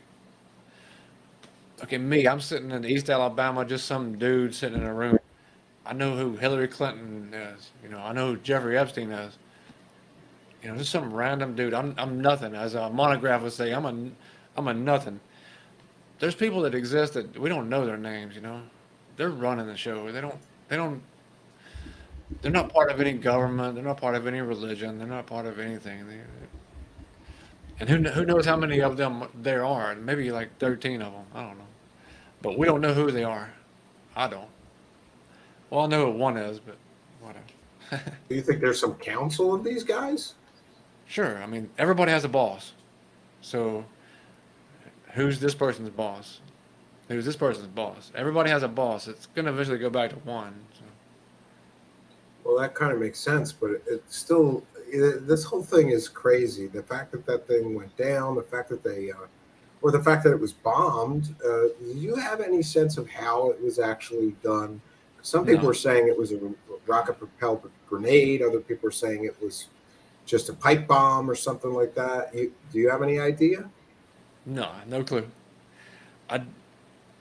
okay, me, I'm sitting in East Alabama, just some dude sitting in a room. I know who Hillary Clinton is. You know, I know who Jeffrey Epstein is. You know, just some random dude. I'm nothing. As a monograph would say, I'm a nothing. There's people that exist that we don't know their names. You know, they're running the show. They don't. They're not part of any government. They're not part of any religion. They're not part of anything. And who knows how many of them there are? Maybe like 13 of them. I don't know. But we don't know who they are. I don't. Well, I know who one is, but whatever. Do you think there's some council of these guys? Sure. I mean, everybody has a boss. So who's this person's boss? Who's this person's boss? Everybody has a boss. It's going to eventually go back to one. So. Well, that kind of makes sense, but it's still this whole thing is crazy. The fact that that thing went down, the fact that or the fact that it was bombed. Do you have any sense of how it was actually done? Some people No, are saying it was a rocket-propelled grenade. Other people are saying it was just a pipe bomb or something like that. Do you have any idea? no, no clue. I,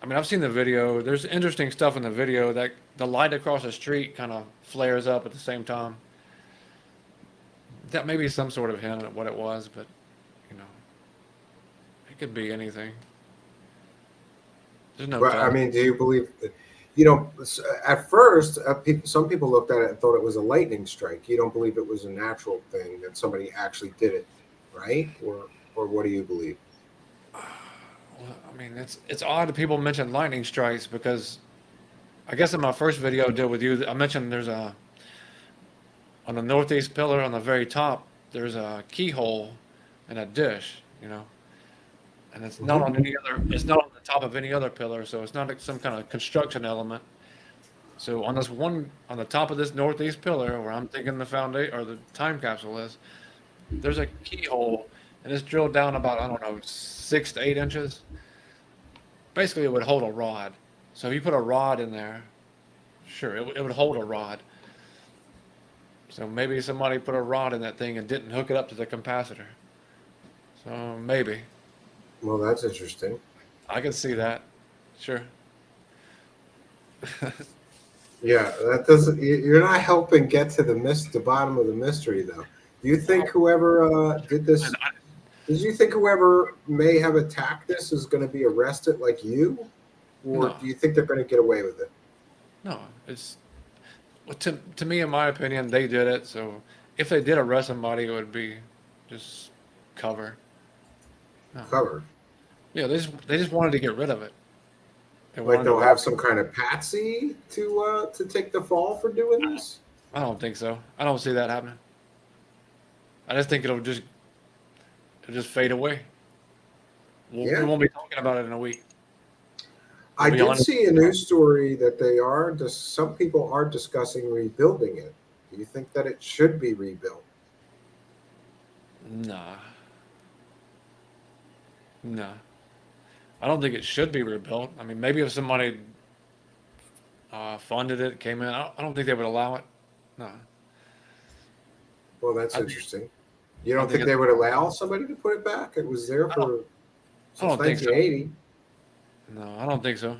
I mean, I've seen the video. There's interesting stuff in the video that the light across the street kind of flares up at the same time. That may be some sort of hint at what it was, but you know, it could be anything. There's no Well, I telling. mean, do you believe? You know, at first, some people looked at it and thought it was a lightning strike. You don't believe it was a natural thing, that somebody actually did it, right? Or what do you believe? Well, I mean, it's odd that people mention lightning strikes because I guess in my first video I did with you, I mentioned there's a on the northeast pillar on the very top, there's a keyhole in a dish, and it's not Hmm. on any other. It's not on the top of any other pillar, so it's not like some kind of construction element. So on this one, on the top of this northeast pillar, where I'm thinking the foundation or the time capsule is, there's a keyhole, and it's drilled down about, I don't know, 6 to 8 inches. Basically, it would hold a rod. So if you put a rod in there, sure, it would hold a rod. So maybe somebody put a rod in that thing and didn't hook it up to the capacitor. So maybe. Well, that's interesting. I can see that. Sure. Yeah, that doesn't. You're not helping get to the bottom of the mystery, though. Do you think whoever did this? Did you think whoever may have attacked this is going to be arrested like you, or No, do you think they're going to get away with it? no. It's well, to me, in my opinion, they did it. So if they did arrest somebody, it would be just cover. No. Covered. Yeah, they just wanted to get rid of it. They Like wanted to they'll have walk. some kind of patsy to take the fall for doing this. I don't think so. I don't see that happening. I just think it'll just fade away. We Yeah, won't be talking about it in a week. I We'll be did honest. see a news story that some people are discussing rebuilding it. Do you think that it should be rebuilt? Nah, nah. I don't think it should be rebuilt. I mean, maybe if somebody funded it, came in, I don't think they would allow it. No, Well, that's I think interesting. You I don't think think it's. they would allow somebody to put it back? It was there I don't. I since don't think so. 1980. No, I don't think so.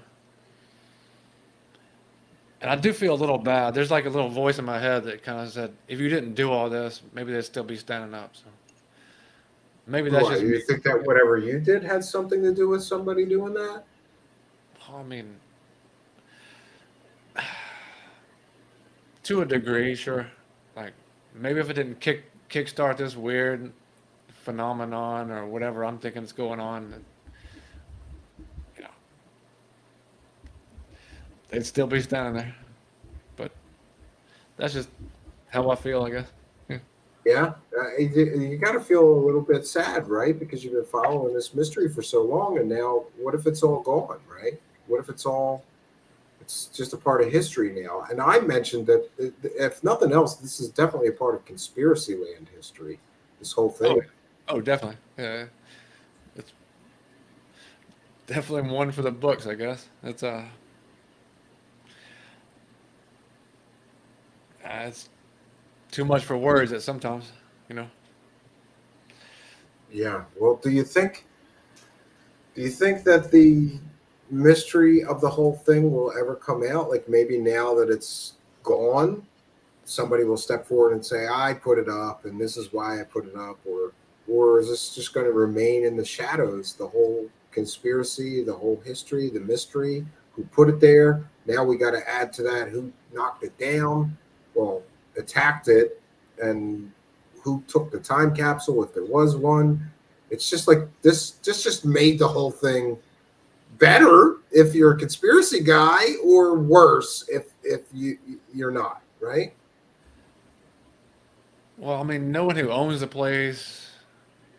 And I do feel a little bad. There's like a little voice in my head that kind of said, if you didn't do all this, maybe they'd still be standing up. So maybe that's Why? just me. You think that whatever you did had something to do with somebody doing that? I mean, to a degree, sure. Like maybe if it didn't kickstart this weird phenomenon or whatever I'm thinking is going on, you know, they'd still be standing there. But that's just how I feel, I guess. Yeah. Yeah, you got to feel a little bit sad, right? Because you've been following this mystery for so long, and now what if it's all gone, right? What if it's just a part of history now? And I mentioned that if nothing else, this is definitely a part of conspiracy land history. This whole Oh, thing. yeah. Oh, definitely. Yeah, it's definitely one for the books, I guess. It's too much for words at sometimes, you know. Yeah. Well, do you think that the mystery of the whole thing will ever come out? Like maybe now that it's gone, somebody will step forward and say, "I put it up, and this is why I put it up," or is this just going to remain in the shadows? The whole conspiracy, the whole history, the mystery. Who put it there? Now we got to add to that. Who knocked it down? Well, attacked it, and who took the time capsule if there was one? It's just like this. Just made the whole thing better if you're a conspiracy guy, or worse if you're not, right? Well, I mean, no one who owns a place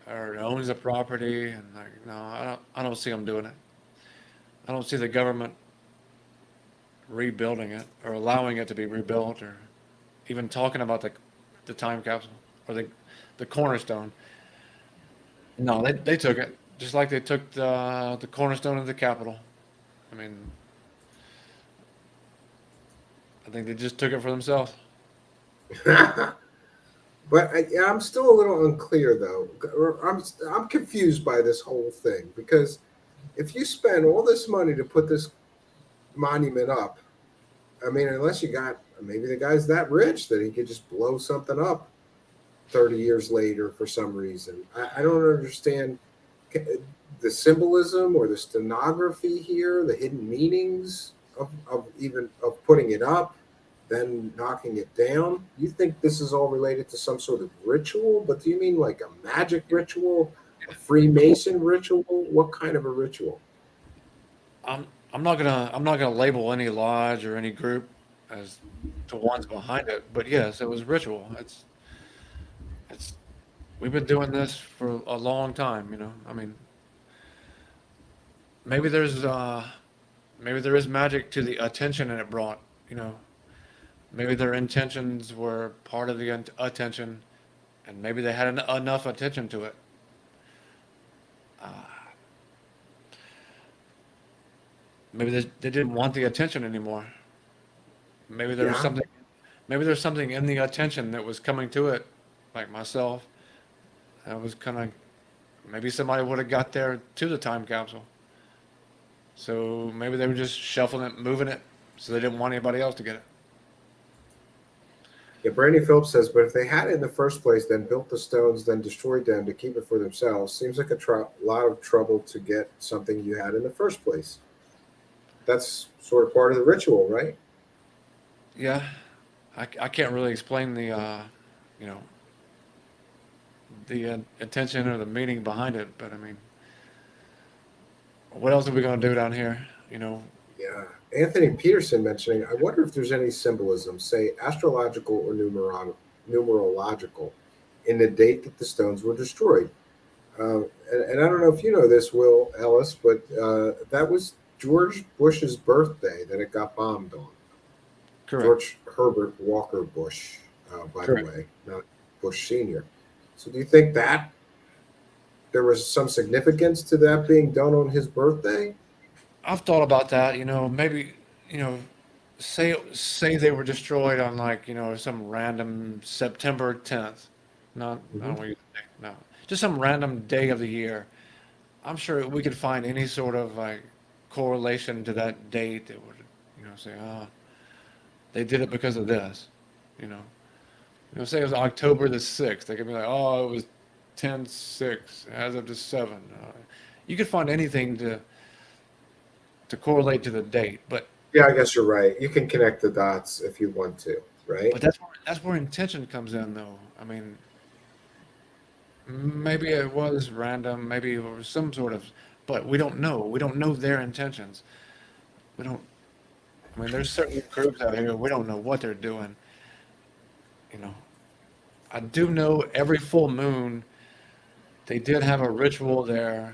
or owns a property, and like, no, I don't see them doing it. I don't see the government rebuilding it or allowing it to be rebuilt or even talking about the time capsule or the cornerstone. No, they took it just like they took the cornerstone of the Capitol. I mean, I think they just took it for themselves. But yeah, I'm still a little unclear though. I'm confused by this whole thing because if you spend all this money to put this monument up, I mean, unless you got maybe the guy's that rich that he could just blow something up 30 years later for some reason. I don't understand the symbolism or the stenography here, the hidden meanings. of putting it up, then knocking it down. You think this is all related to some sort of ritual? But do you mean like a magic ritual, a Freemason ritual? What kind of a ritual? I'm not gonna label any lodge or any group as the ones behind it, but yes, it was ritual. It's we've been doing this for a long time, you know. I mean, maybe maybe there is magic to the attention that it brought, you know. Maybe their intentions were part of the attention, and maybe they had enough attention to it. Maybe they didn't want the attention anymore. Maybe there was Yeah. something. Maybe there's something in the attention that was coming to it, like myself. That was kind of maybe somebody would have got there to the time capsule. So maybe they were just shuffling it, moving it, so they didn't want anybody else to get it. Yeah, Brandy Phillips says, but if they had it in the first place, then built the stones, then destroyed them to keep it for themselves, seems like a lot of trouble to get something you had in the first place. That's sort of part of the ritual, right? Yeah, I can't really explain you know, the intention or the meaning behind it, but I mean, what else are we gonna do down here? You know, Yeah. Anthony Peterson mentioning, I wonder if there's any symbolism, say astrological or numerological, in the date that the stones were destroyed. And I don't know if you know this, Will Ellis, but that was George Bush's birthday that it got bombed on. correct, George Herbert Walker Bush, by the correct. way, not Bush Sr. So do you think that there was some significance to that being done on his birthday? I've thought about that. You know, maybe you know, say they were destroyed on like some random September 10th. Not I Hmm. don't want to use the date. No, just some random day of the year. I'm sure we could find any sort of like correlation to that date that would say, oh, they did it because of this. You know, say it was October the 6th. They could be like, oh, it was 10/6 as of the 7. You could find anything to correlate to the date, Yeah, I guess you're right. You can connect the dots if you want to, right? but that's where intention comes in, though. I mean, maybe it was random, maybe it was some sort of, but we don't know. We don't know their intentions. We don't. I mean, there's certain groups out here we don't know what they're doing. You know, I do know every full moon they did have a ritual there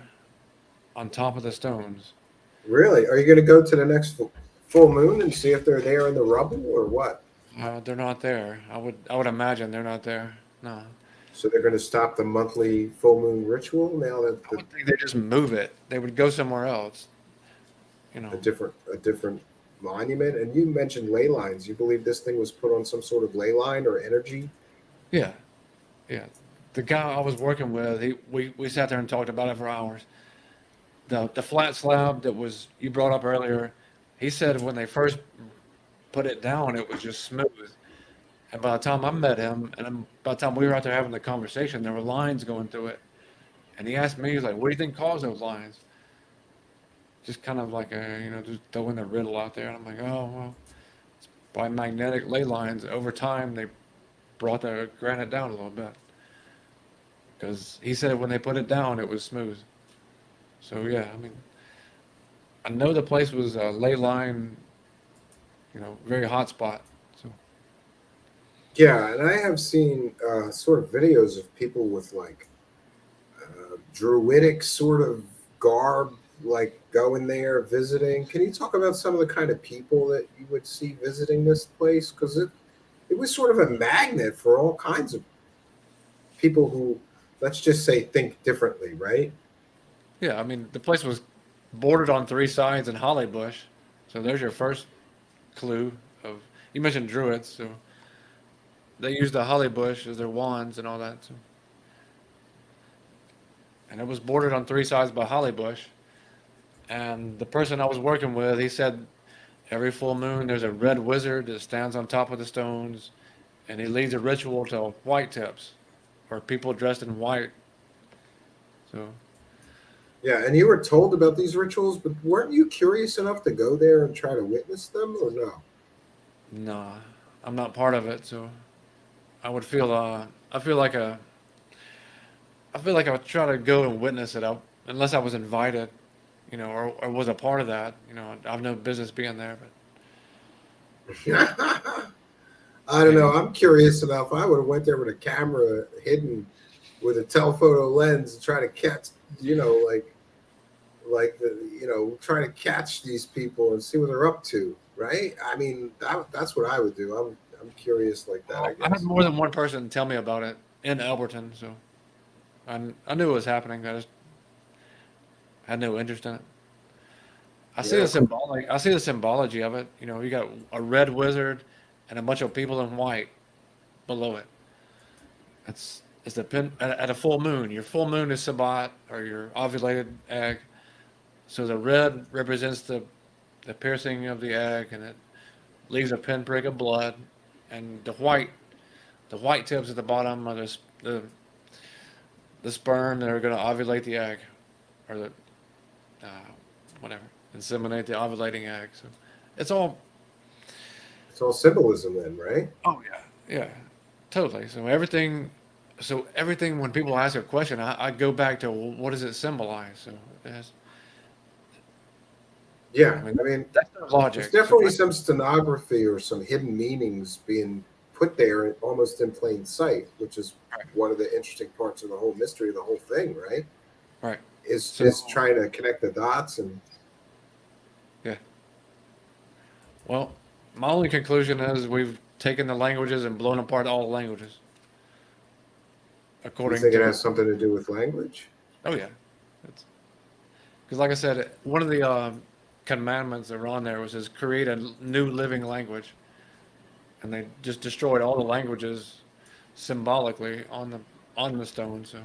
on top of the stones. Really? Are you going to go to the next full moon and see if they're there in the rubble or what? They're not there. I would imagine they're not there. No, So they're going to stop the monthly full moon ritual now that I would think they just move it. They would go somewhere else. You a know. different monument. And you mentioned ley lines. You believe this thing was put on some sort of ley line or energy? Yeah, yeah. The guy I was working with, we sat there and talked about it for hours. The flat slab that was you brought up earlier, he said when they first put it down, it was just smooth. And by the time I met him, and by the time we were out there having the conversation, there were lines going through it. And he asked me, he was like, "What do you think caused those lines?" Just kind of like just throwing the riddle out there. And I'm like, "Oh well, by magnetic ley lines over time they brought the granite down a little bit." Because he said when they put it down, it was smooth. So yeah, I mean, I know the place was a ley line, very hot spot. So Yeah, and I have seen sort of videos of people with like druidic sort of garb, like going there visiting. Can you talk about some of the kind of people that you would see visiting this place? Because it was sort of a magnet for all kinds of people who, let's just say, think differently, right? yeah, I mean, the place was bordered on three sides in holly bush. So there's your first clue of. You mentioned druids, so they used the holly bush as their wands and all that. So, and it was bordered on three sides by holly bush. And the person I was working with, he said every full moon there's a red wizard that stands on top of the stones, and he leads a ritual to white tips, or people dressed in white. So Yeah, and you were told about these rituals, but weren't you curious enough to go there and try to witness them, or no? No, I'm not part of it, so I would feel I feel like a I feel like I would try to go and witness it unless I was invited, or was a part of that. I've no business being there, but I don't know. hey, I'm curious enough. I would have went there with a camera hidden with a telephoto lens and try to catch, like try to catch these people and see what they're up to. Right? I mean, that's what I would do. I'm curious like that, I well, I had guess. more than one person tell me about it in Alberton, so I knew it was happening. I just had no interest in it. Yeah. I see the symbology of it. You got a red wizard and a bunch of people in white below it. It's the pin at a full moon. Your full moon is Sabbat or your ovulated egg. So the red represents the piercing of the egg, and it leaves a pinprick of blood. And the white tips at the bottom are the sperm that are going to ovulate the egg, or the uh, whatever, inseminate the ovulating egg. So it's all. It's all symbolism then, right? Oh yeah, yeah, totally. So everything. When people ask a question, I go back to, well, what does it symbolize? So it has, I Yeah. mean, I mean, that's their there's logic. So definitely some stenography or some hidden meanings being put there almost in plain sight, which is right, one of the interesting parts of the whole mystery of the whole thing, right? right. Is So trying to connect the dots and yeah. Well, my only conclusion is we've taken the languages and blown apart all the languages you according think it to. has something to do with language? Oh yeah, because like I said, one of the commandments that were on there was create a new living language, and they just destroyed all the languages symbolically on the stone. So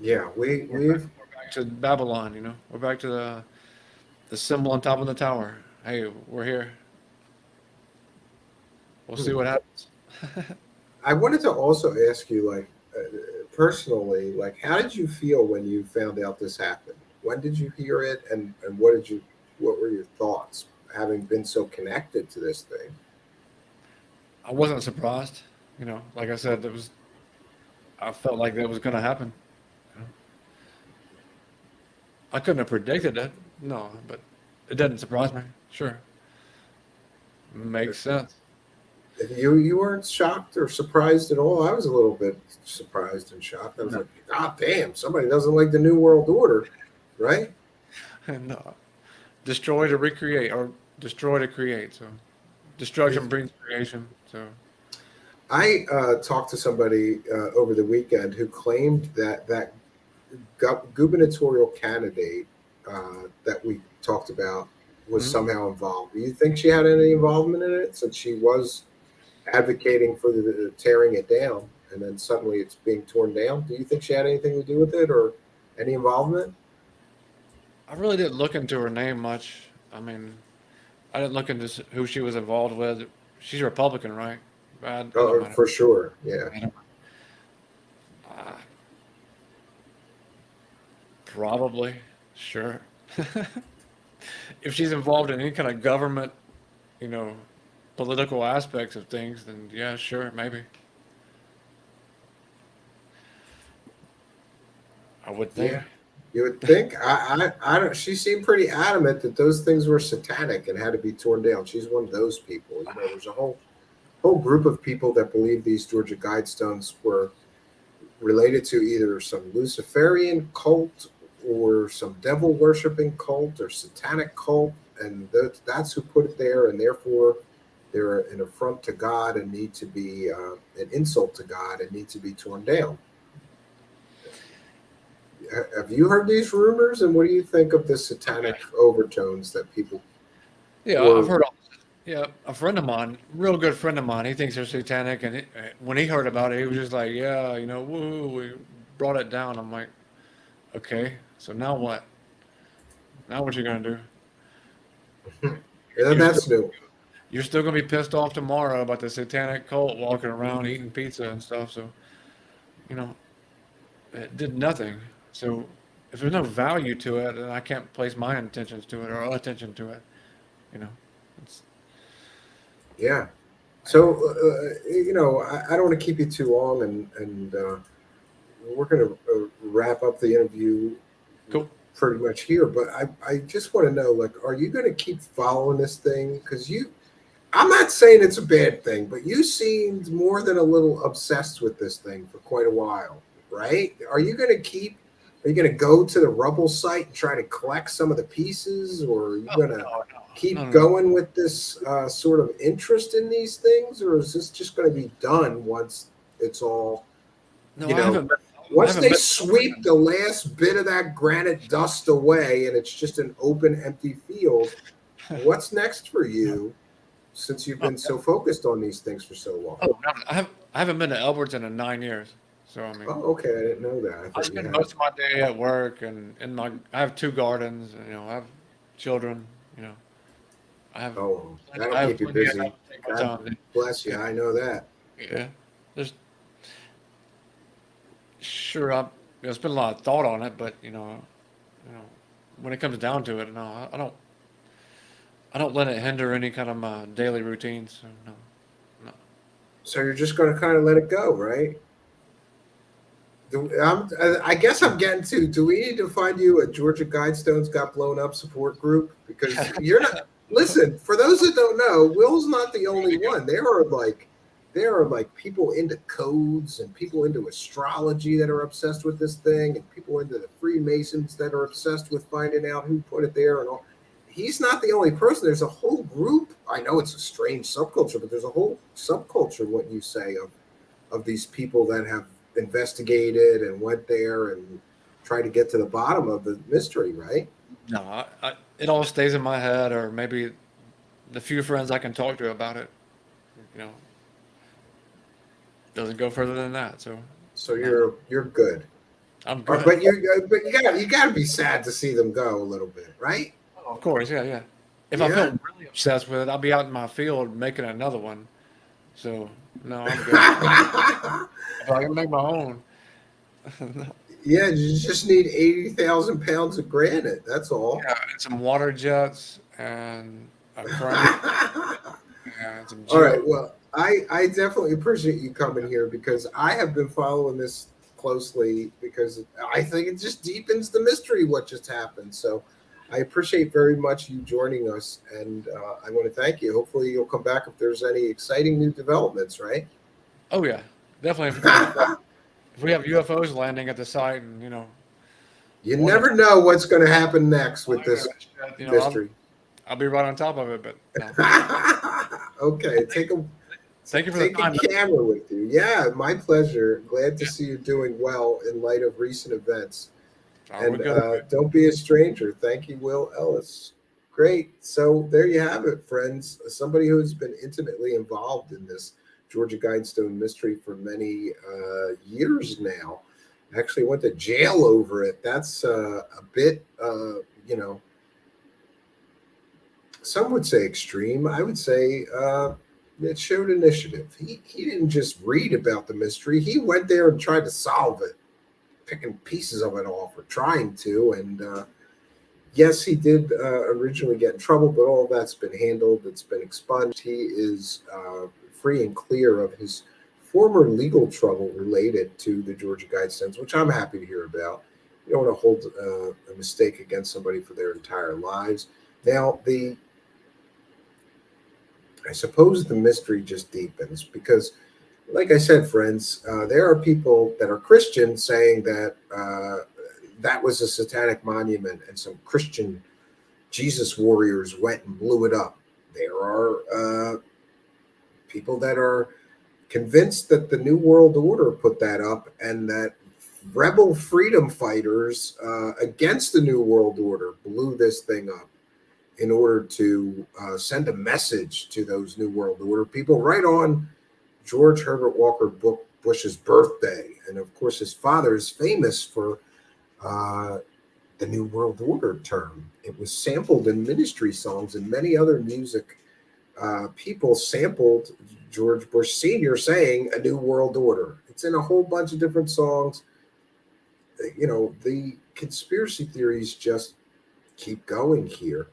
Yeah, we've we're back to Babylon. We're back to the symbol on top of the tower. Hey, we're here. We'll see hmm. what happens. I wanted to also ask you, like, personally, like, how did you feel when you found out this happened? When did you hear it, and what were your thoughts, having been so connected to this thing? I wasn't surprised. Like I said, I felt like that was going to happen. You know? I couldn't have predicted it, no, but it didn't surprise me. Sure, makes sense. You weren't shocked or surprised at all? I was a little bit surprised and shocked. I was No, like, God damn, somebody doesn't like the New World Order, right? no, destroy to recreate or destroy to create. So destruction brings creation. So I talked to somebody over the weekend who claimed that gubernatorial candidate that we talked about was mhm. somehow involved. Do you think she had any involvement in it, since she was advocating for the tearing it down, and then suddenly it's being torn down? Do you think she had anything to do with it, or any involvement? I really didn't look into her name much. I mean, I didn't look into who she was involved with. She's a Republican, right? It don't Oh, matter. for sure. Yeah. I don't- Uh, Probably, sure. If she's involved in any kind of government, you know, political aspects of things, then yeah, sure, maybe. I would think. Yeah. You would think. I don't. She seemed pretty adamant that those things were satanic and had to be torn down. She's one of those people. There's a whole group of people that believe these Georgia Guidestones were related to either some Luciferian cult or some devil worshiping cult or satanic cult, and that's who put it there, and therefore they're an affront to God and need to be an insult to God and need to be torn down. Have you heard these rumors, and what do you think of the satanic overtones that people Yeah, I've were? heard all this. Yeah, a friend of mine, real good friend of mine, he thinks they're satanic, and when he heard about it, he was just like, "Yeah, woo, we brought it down." I'm like, "Okay, so now what? Now what you gonna do? Yeah, You're still that's new. you're still gonna be pissed off tomorrow about the satanic cult walking around eating pizza and stuff." So, you know, it did nothing. So if there's no value to it, then I can't place my intentions to it or attention to it. You know, it's Yeah. So, I don't want to keep you too long, and we're going to wrap up the interview cool. pretty much here. But I just want to know, like, are you going to keep following this thing? Because I'm not saying it's a bad thing, but you seemed more than a little obsessed with this thing for quite a while, right? Are you going to keep? Are you going to go to the rubble site and try to collect some of the pieces, or are you Oh, going to no, keep no, no, no. going with this sort of interest in these things, or is this just going to be done once it's all, No, you know, I once haven't they met. sweep the last bit of that granite dust away and it's just an open, empty field? What's next for you since you've Oh, been so focused on these things for so long? oh, no, I haven't been to Edwards in 9 years. So I mean, Oh, okay. I didn't know that. I I thought you spend had. most of my day at work and in my. I have two gardens. You know, I have children. You know, I have. Oh, that'll I have keep you plenty of busy. time to take my God time. bless you. Yeah, I know that. yeah. There's sure I spend a lot of thought on it, but when it comes down to it, no, I don't let it hinder any kind of my daily routine. So no, no. So you're just going to kind of let it go, right? I guess I'm getting to. Do we need to find you a Georgia Guidestones got blown up support group? Because you're not. Listen, for those that don't know, Will's not the There only you go. one. There are like people into codes and people into astrology that are obsessed with this thing, and people into the Freemasons that are obsessed with finding out who put it there and all. He's not the only person. There's a whole group. I know it's a strange subculture, but there's a whole subculture. What you say of these people that have investigated and went there and tried to get to the bottom of the mystery, right? No, it all stays in my head, or maybe the few friends I can talk to about it. You know, doesn't go further than that. So So no, you're good. I'm Or, good. but you got to be sad to see them go a little bit, right? Oh, of course, yeah, yeah. If I Yeah. felt really obsessed with it, I'll be out in my field making another one. So no, I'm good. If I can make my own. Yeah, you just need 80,000 pounds of granite. That's all. Yeah, and some water jets and a crane and some All right. geo. Well, I definitely appreciate you coming here because I have been following this closely because I think it just deepens the mystery what just happened. So I appreciate very much you joining us, and I want to thank you. Hopefully, you'll come back if there's any exciting new developments. Right? Oh yeah, definitely. If we have UFOs landing at the site, and You one of never know what's going to happen next with fire this and shit, mystery. I'll be right on top of it. But no. Okay, Thank you for the take a time. camera with you. Yeah, my pleasure. Glad to Yeah. see you doing well in light of recent events. Oh, we're And good. don't be a stranger. Thank you, Will Ellis. Great. So there you have it, friends. Somebody who's been intimately involved in this Georgia Guidestone mystery for many years now. Actually went to jail over it. That's a bit, some would say extreme. I would say it showed initiative. He didn't just read about the mystery. He went there and tried to solve it, picking pieces of it off or trying to. And yes, he did originally get in trouble, but all that's been handled. It's been expunged. He is free and clear of his former legal trouble related to the Georgia Guidestones, which I'm happy to hear about. You don't want to hold a mistake against somebody for their entire lives. Now, I suppose the mystery just deepens because, like I said, friends, there are people that are Christian saying that that was a satanic monument and some Christian Jesus warriors went and blew it up. There are people that are convinced that the New World Order put that up and that rebel freedom fighters against the New World Order blew this thing up in order to send a message to those New World Order people right on George Herbert Walker Bush's birthday. And of course, his father is famous for uh, the New World Order term. It was sampled in ministry songs and many other music. People sampled George Bush Sr. saying a New World Order. It's in a whole bunch of different songs. The conspiracy theories just keep going here.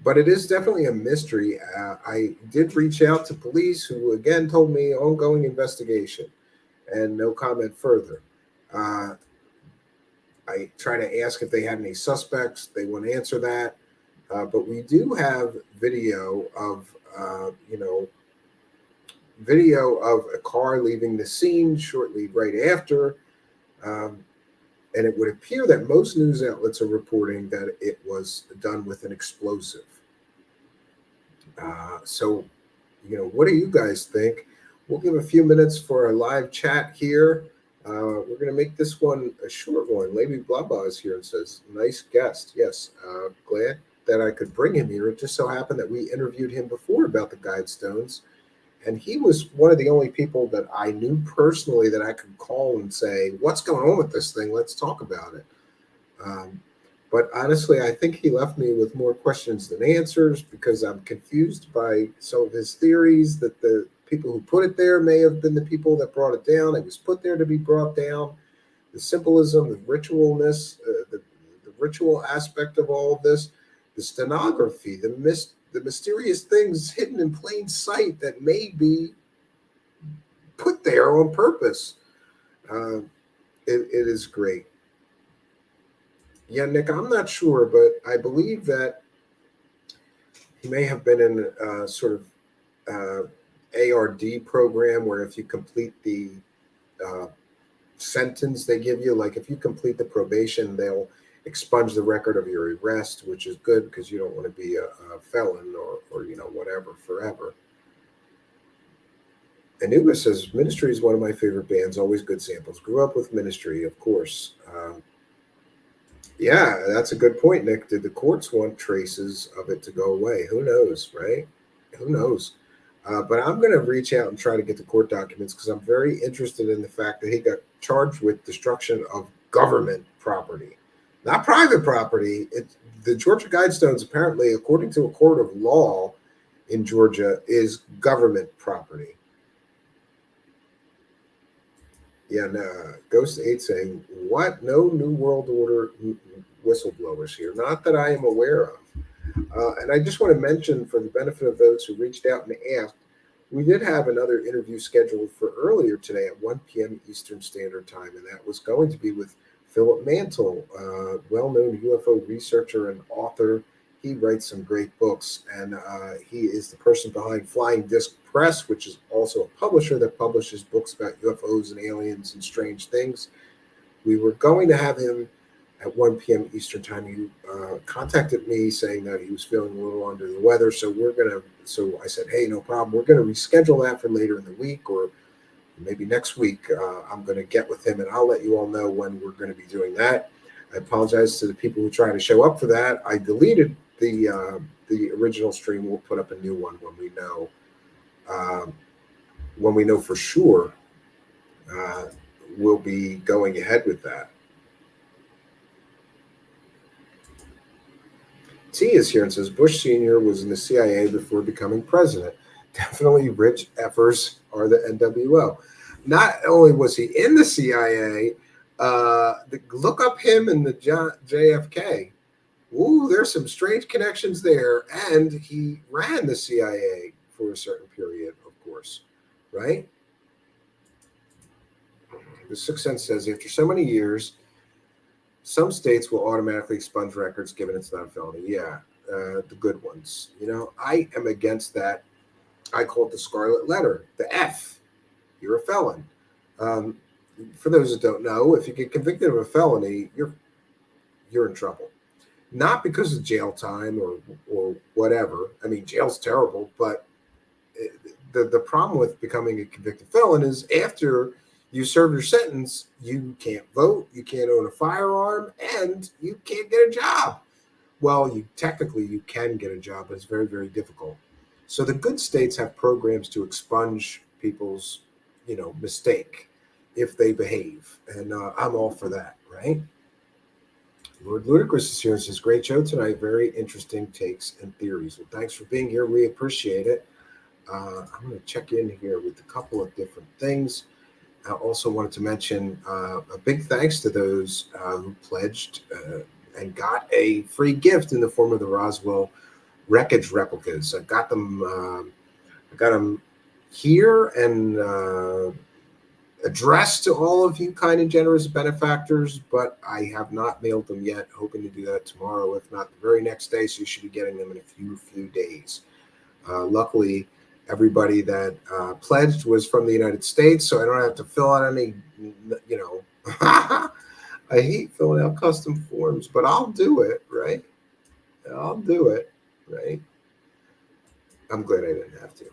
But it is definitely a mystery. I did reach out to police who again told me ongoing investigation and no comment further. Uh, I try to ask if they had any suspects. They won't answer that. But we do have video of, video of a car leaving the scene shortly right after. And it would appear that most news outlets are reporting that it was done with an explosive. So, what do you guys think? We'll give a few minutes for a live chat here. We're going to make this one a short one. Lady Blabba is here and says, nice guest. Yes, glad that I could bring him here. It just so happened that we interviewed him before about the Guidestones. And he was one of the only people that I knew personally that I could call and say, what's going on with this thing? Let's talk about it. But honestly, I think he left me with more questions than answers because I'm confused by some of his theories that the people who put it there may have been the people that brought it down. It was put there to be brought down. The symbolism, the ritualness, the ritual aspect of all of this, the stenography, the mysterious things hidden in plain sight that may be put there on purpose. It is great. Yeah, Nick, I'm not sure, but I believe that he may have been in a sort of ARD program where if you complete the sentence they give you, like if you complete the probation, they'll expunge the record of your arrest, which is good because you don't want to be a felon or whatever forever. Anubis says, Ministry is one of my favorite bands, always good samples. Grew up with Ministry, of course. Yeah, that's a good point, Nick. Did the courts want traces of it to go away? Who knows, right? Who knows? But I'm going to reach out and try to get the court documents because I'm very interested in the fact that he got charged with destruction of government property, not private property. The Georgia Guidestones, apparently, according to a court of law in Georgia, is government property. Yeah, no, Ghost 8 saying, what? No New World Order whistleblowers here. Not that I am aware of. And I just want to mention, for the benefit of those who reached out and asked, we did have another interview scheduled for earlier today at 1 p.m. Eastern Standard Time, and that was going to be with Philip Mantle, well-known UFO researcher and author. He writes some great books, and he is the person behind Flying Disc Press, which is also a publisher that publishes books about UFOs and aliens and strange things. We were going to have him at 1 p.m. Eastern Time. He contacted me saying that he was feeling a little under the weather, so I said, hey, no problem. We're going to reschedule that for later in the week or maybe next week. I'm going to get with him, and I'll let you all know when we're going to be doing that. I apologize to the people who tried to show up for that. I deleted the original stream. We'll put up a new one when we know for sure we'll be going ahead with that. T is here and says Bush Sr. was in the CIA before becoming president. Definitely rich effers are the NWO. Not only was he in the CIA, look up him in the JFK. Ooh, there's some strange connections there. And he ran the CIA for a certain period, of course, right? The Sixth Sense says, after so many years, some states will automatically expunge records given it's not a felony. Yeah, the good ones. I am against that. I call it the scarlet letter, the F. You're a felon. For those that don't know, if you get convicted of a felony, you're in trouble. Not because of jail time or whatever. I mean, jail's terrible, but the problem with becoming a convicted felon is after you serve your sentence, you can't vote, you can't own a firearm, and you can't get a job. Well, you can get a job, but it's very, very difficult. So the good states have programs to expunge people's, mistake if they behave. And I'm all for that, right? Lord Ludicrous is here and says, great show tonight. Very interesting takes and theories. Well, thanks for being here. We appreciate it. I'm going to check in here with a couple of different things. I also wanted to mention a big thanks to those who pledged and got a free gift in the form of the Roswell wreckage replicas. I got them here and addressed to all of you kind and generous benefactors, but I have not mailed them yet. Hoping to do that tomorrow, if not the very next day. So you should be getting them in a few days. Luckily, everybody that pledged was from the United States, so I don't have to fill out any, I hate filling out custom forms, but I'll do it, right? I'll do it, right? I'm glad I didn't have to.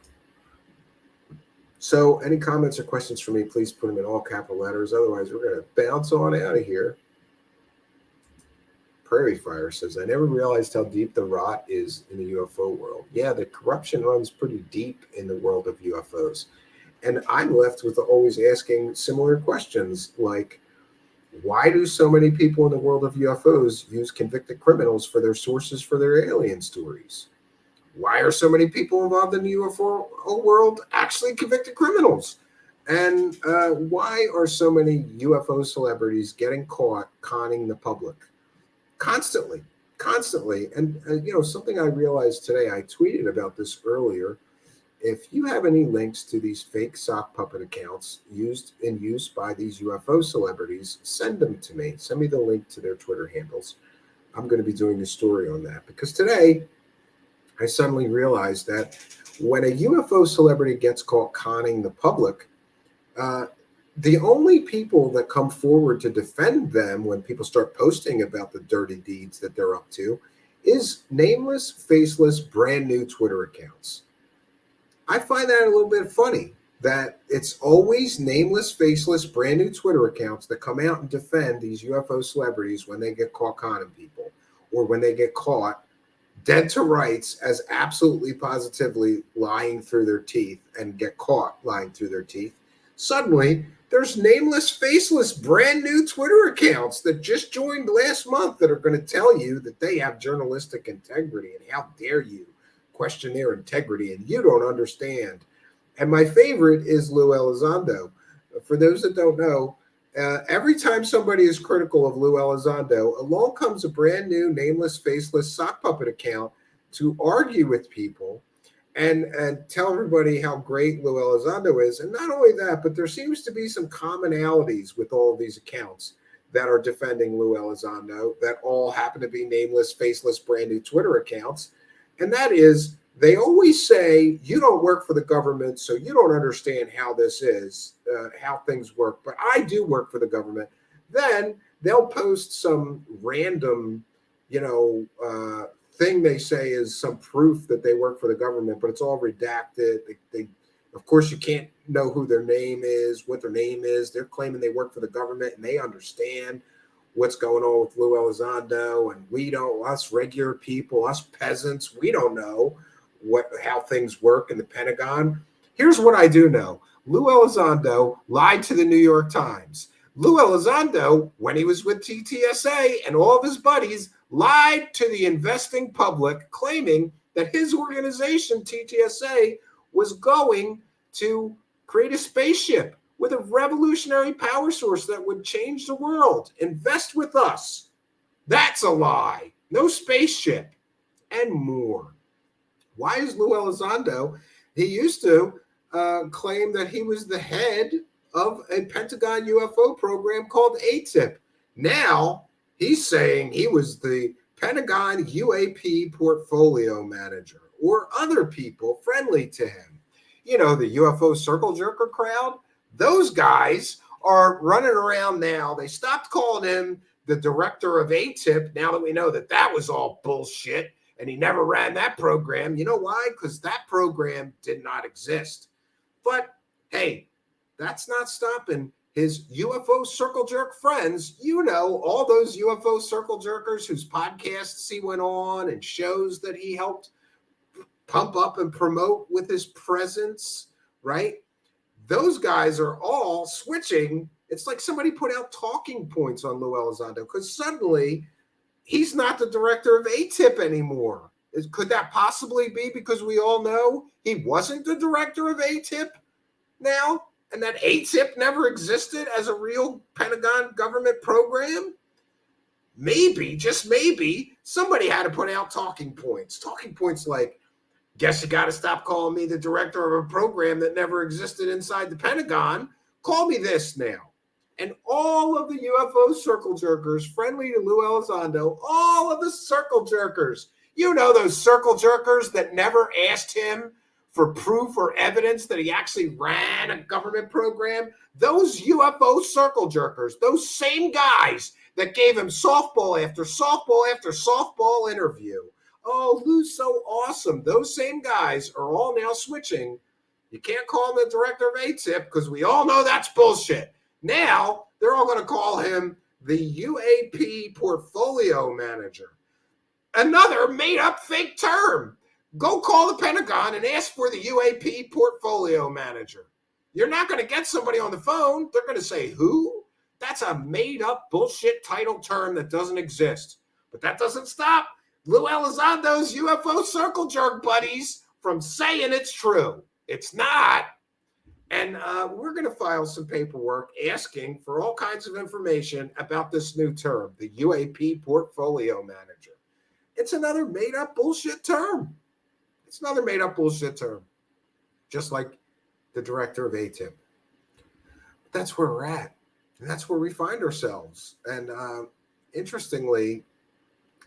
So any comments or questions for me, please put them in all capital letters. Otherwise, we're going to bounce on out of here. Prairie Fire says, I never realized how deep the rot is in the UFO world. Yeah, the corruption runs pretty deep in the world of UFOs. And I'm left with always asking similar questions like, why do so many people in the world of UFOs use convicted criminals for their sources for their alien stories? Why are so many people involved in the UFO world actually convicted criminals? And why are so many UFO celebrities getting caught conning the public? Constantly. And, something I realized today, I tweeted about this earlier. If you have any links to these fake sock puppet accounts used by these UFO celebrities, send them to me. Send me the link to their Twitter handles. I'm going to be doing a story on that because today I suddenly realized that when a UFO celebrity gets caught conning the public, the only people that come forward to defend them when people start posting about the dirty deeds that they're up to is nameless, faceless, brand new Twitter accounts. I find that a little bit funny that it's always nameless, faceless, brand new Twitter accounts that come out and defend these UFO celebrities when they get caught conning people or when they get caught dead to rights as absolutely positively lying through their teeth and get caught lying through their teeth. Suddenly, there's nameless, faceless, brand new Twitter accounts that just joined last month that are going to tell you that they have journalistic integrity and how dare you question their integrity and you don't understand. And my favorite is Lou Elizondo. For those that don't know, every time somebody is critical of Lou Elizondo, along comes a brand new nameless, faceless sock puppet account to argue with people and tell everybody how great Lou Elizondo is. And not only that, but there seems to be some commonalities with all of these accounts that are defending Lou Elizondo that all happen to be nameless, faceless, brand new Twitter accounts. And that is, they always say, you don't work for the government, so you don't understand how this is, how things work. But I do work for the government. Then they'll post some random, thing they say is some proof that they work for the government, but it's all redacted. They of course, you can't know who their name is, what their name is. They're claiming they work for the government and they understand what's going on with Lou Elizondo, and we don't, us regular people, us peasants, we don't know how things work in the Pentagon. Here's what I do know. Lou Elizondo lied to the New York Times. Lou Elizondo, when he was with TTSA and all of his buddies, lied to the investing public, claiming that his organization, TTSA, was going to create a spaceship with a revolutionary power source that would change the world. Invest with us. That's a lie. No spaceship and more. Why is Lou Elizondo? He used to claim that he was the head of a Pentagon UFO program called ATIP. Now he's saying he was the Pentagon UAP portfolio manager or other people friendly to him. The UFO circle jerker crowd, those guys are running around now. They stopped calling him the director of ATIP now that we know that was all bullshit and he never ran that program. You know why? Because that program did not exist. But hey, that's not stopping his UFO circle jerk friends. All those UFO circle jerkers whose podcasts he went on and shows that he helped pump up and promote with his presence, right? Those guys are all switching. It's like somebody put out talking points on Lou Elizondo because suddenly he's not the director of ATIP anymore. Could that possibly be because we all know he wasn't the director of ATIP now? and that ATIP never existed as a real Pentagon government program? Maybe, just maybe, somebody had to put out talking points. Talking points like, guess you got to stop calling me the director of a program that never existed inside the Pentagon. Call me this now. And all of the UFO circle jerkers friendly to Lou Elizondo, all of the circle jerkers, you know, those circle jerkers that never asked him for proof or evidence that he actually ran a government program, those UFO circle jerkers, those same guys that gave him softball after softball after softball interview. Oh, Lou's so awesome. Those same guys are all now switching. You can't call him the director of ATIP because we all know that's bullshit. Now they're all going to call him the UAP portfolio manager. Another made-up fake term. Go call the Pentagon and ask for the UAP portfolio manager. You're not going to get somebody on the phone. They're going to say, who? That's a made-up bullshit title term that doesn't exist. But that doesn't stop Lou Elizondo's UFO circle jerk buddies from saying it's true. It's not. And we're going to file some paperwork asking for all kinds of information about this new term, the UAP portfolio manager. It's another made-up bullshit term. It's another made-up bullshit term, just like the director of ATIP. That's where we're at, and that's where we find ourselves. And interestingly,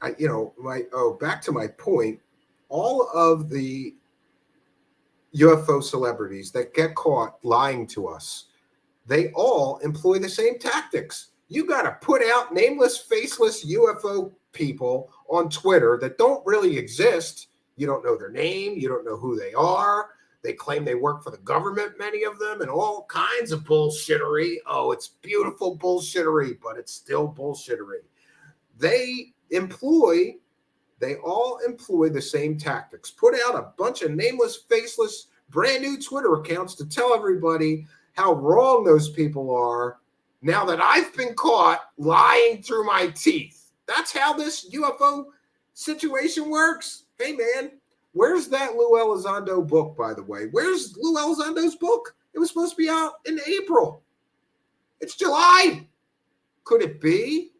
back to my point, all of the UFO celebrities that get caught lying to us, they all employ the same tactics. You got to put out nameless, faceless UFO people on Twitter that don't really exist. You don't know their name. You don't know who they are. They claim they work for the government, many of them, and all kinds of bullshittery. Oh, it's beautiful bullshittery, but it's still bullshittery. They all employ the same tactics. Put out a bunch of nameless, faceless, brand new Twitter accounts to tell everybody how wrong those people are now that I've been caught lying through my teeth. That's how this UFO situation works. Hey, man, where's that Lou Elizondo book, by the way? Where's Lou Elizondo's book? It was supposed to be out in April. It's July. Could it be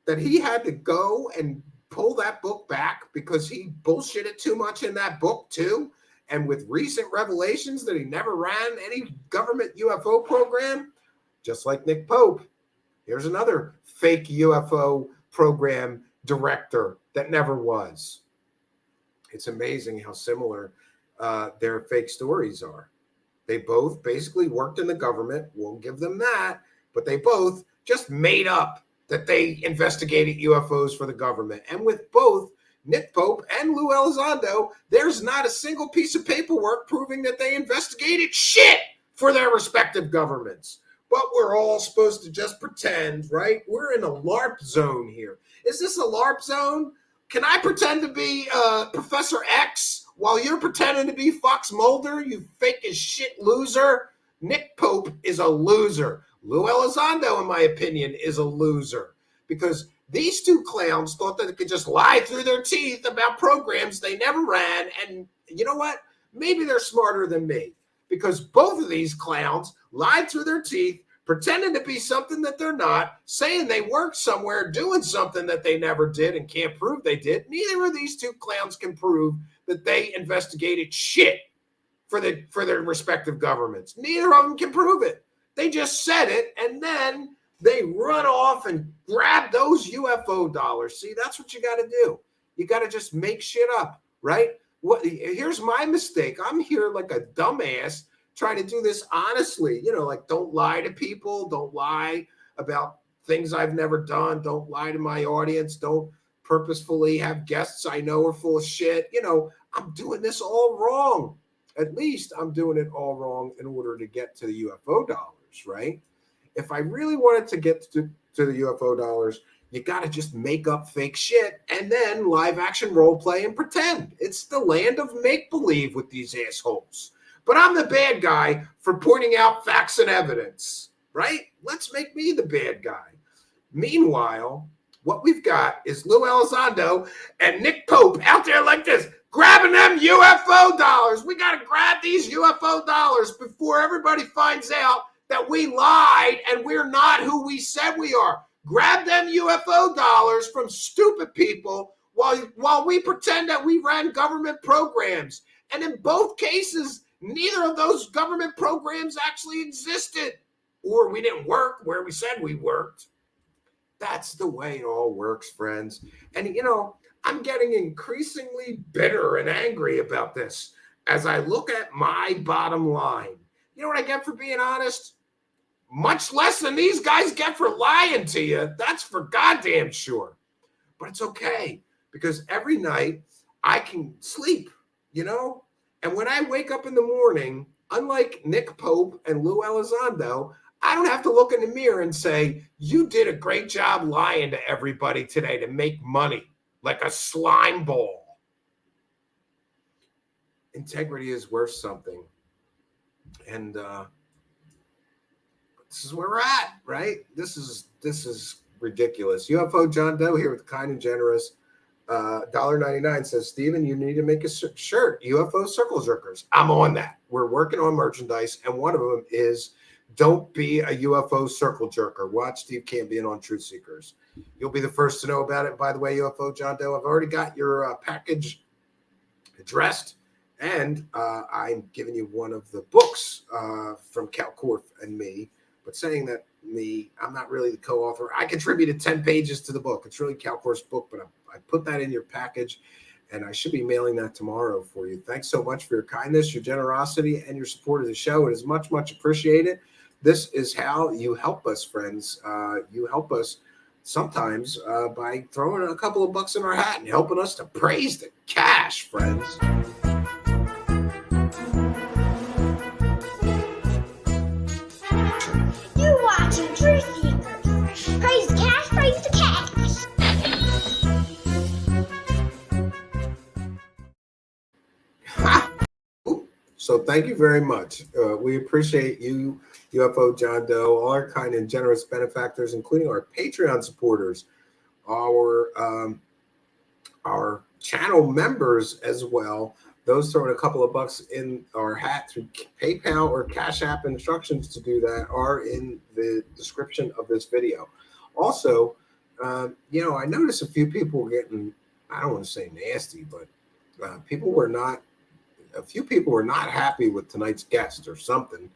that he had to go and pull that book back because he bullshitted too much in that book too? And with recent revelations that he never ran any government UFO program, just like Nick Pope, here's another fake UFO program director that never was. It's amazing how similar their fake stories are. They both basically worked in the government. We'll give them that. But they both just made up that they investigated UFOs for the government. And with both Nick Pope and Lou Elizondo, there's not a single piece of paperwork proving that they investigated shit for their respective governments. But we're all supposed to just pretend, right? We're in a LARP zone here. Is this a LARP zone? Can I pretend to be Professor X while you're pretending to be Fox Mulder, you fake as shit loser? Nick Pope is a loser. Lou Elizondo, in my opinion, is a loser because these two clowns thought that they could just lie through their teeth about programs they never ran. And you know what? Maybe they're smarter than me because both of these clowns lied through their teeth, pretending to be something that they're not, saying they worked somewhere doing something that they never did and can't prove they did. Neither of these two clowns can prove that they investigated shit for their respective governments. Neither of them can prove it. They just said it, and then they run off and grab those UFO dollars. See, that's what you got to do. You got to just make shit up, right? Here's my mistake. I'm here like a dumbass trying to do this honestly. Like don't lie to people. Don't lie about things I've never done. Don't lie to my audience. Don't purposefully have guests I know are full of shit. I'm doing this all wrong. At least I'm doing it all wrong in order to get to the UFO dollars, right? If I really wanted to get to the UFO dollars, you got to just make up fake shit and then live action role play and pretend. It's the land of make-believe with these assholes. But I'm the bad guy for pointing out facts and evidence, right? Let's make me the bad guy. Meanwhile, what we've got is Lou Elizondo and Nick Pope out there like this, grabbing them UFO dollars. We got to grab these UFO dollars before everybody finds out that we lied and we're not who we said we are. Grab them UFO dollars from stupid people while we pretend that we ran government programs. And in both cases, neither of those government programs actually existed, or we didn't work where we said we worked. That's the way it all works, friends. And, I'm getting increasingly bitter and angry about this as I look at my bottom line. You know what I get for being honest? Much less than these guys get for lying to you. That's for goddamn sure. But it's okay, because every night I can sleep, And when I wake up in the morning, unlike Nick Pope and Lou Elizondo, I don't have to look in the mirror and say, you did a great job lying to everybody today to make money like a slime ball. Integrity is worth something. And this is where we're at, right? This is ridiculous. UFO John Doe here with Kind and Generous. $1.99 says, Steven, you need to make a shirt, UFO Circle Jerkers. I'm on that. We're working on merchandise, and one of them is don't be a UFO circle jerker. Watch Steve Campion on Truth Seekers. You'll be the first to know about it. By the way, UFO John Doe, I've already got your package addressed, and I'm giving you one of the books from Cal Korf and me, but saying that I'm not really the co-author. I contributed 10 pages to the book. It's really Cal Korf's book, but I put that in your package, and I should be mailing that tomorrow for you. Thanks so much for your kindness, your generosity, and your support of the show. It is much, much appreciated. This is how you help us, friends. You help us sometimes by throwing a couple of bucks in our hat and helping us to praise the cash, friends. You're watching Truth Seekers. Praise the cash, praise the cash. So thank you very much. We appreciate you, UFO John Doe, all our kind and generous benefactors, including our Patreon supporters, our channel members as well. Those throwing a couple of bucks in our hat through PayPal or Cash App. Instructions to do that are in the description of this video. Also, I noticed a few people were getting, I don't want to say nasty, but a few people were not happy with tonight's guest or something.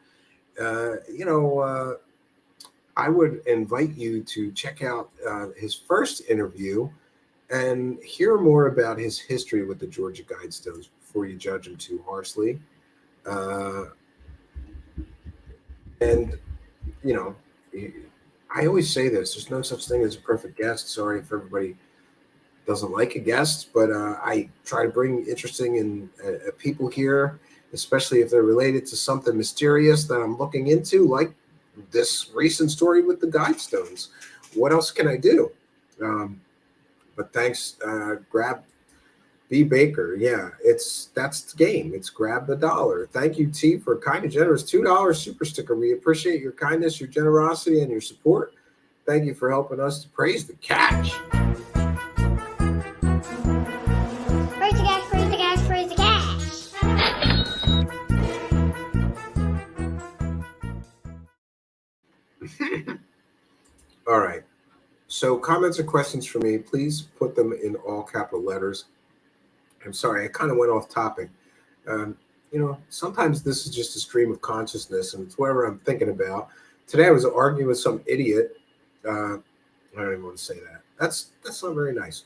I would invite you to check out his first interview and hear more about his history with the Georgia Guidestones before you judge him too harshly. I always say this, there's no such thing as a perfect guest. Sorry if everybody doesn't like a guest, but I try to bring interesting people here, especially if they're related to something mysterious that I'm looking into, like this recent story with the Guidestones. What else can I do? But thanks, Grab B Baker. Yeah, that's the game. It's grab the dollar. Thank you, T, for kind and generous $2 super sticker. We appreciate your kindness, your generosity, and your support. Thank you for helping us to praise the cash. Praise the cash, praise the cash, praise the cash. All right. So comments or questions for me, please put them in all capital letters. I'm sorry, I kind of went off topic. Sometimes this is just a stream of consciousness, and it's whatever I'm thinking about. Today I was arguing with some idiot. I don't even want to say that. That's not very nice.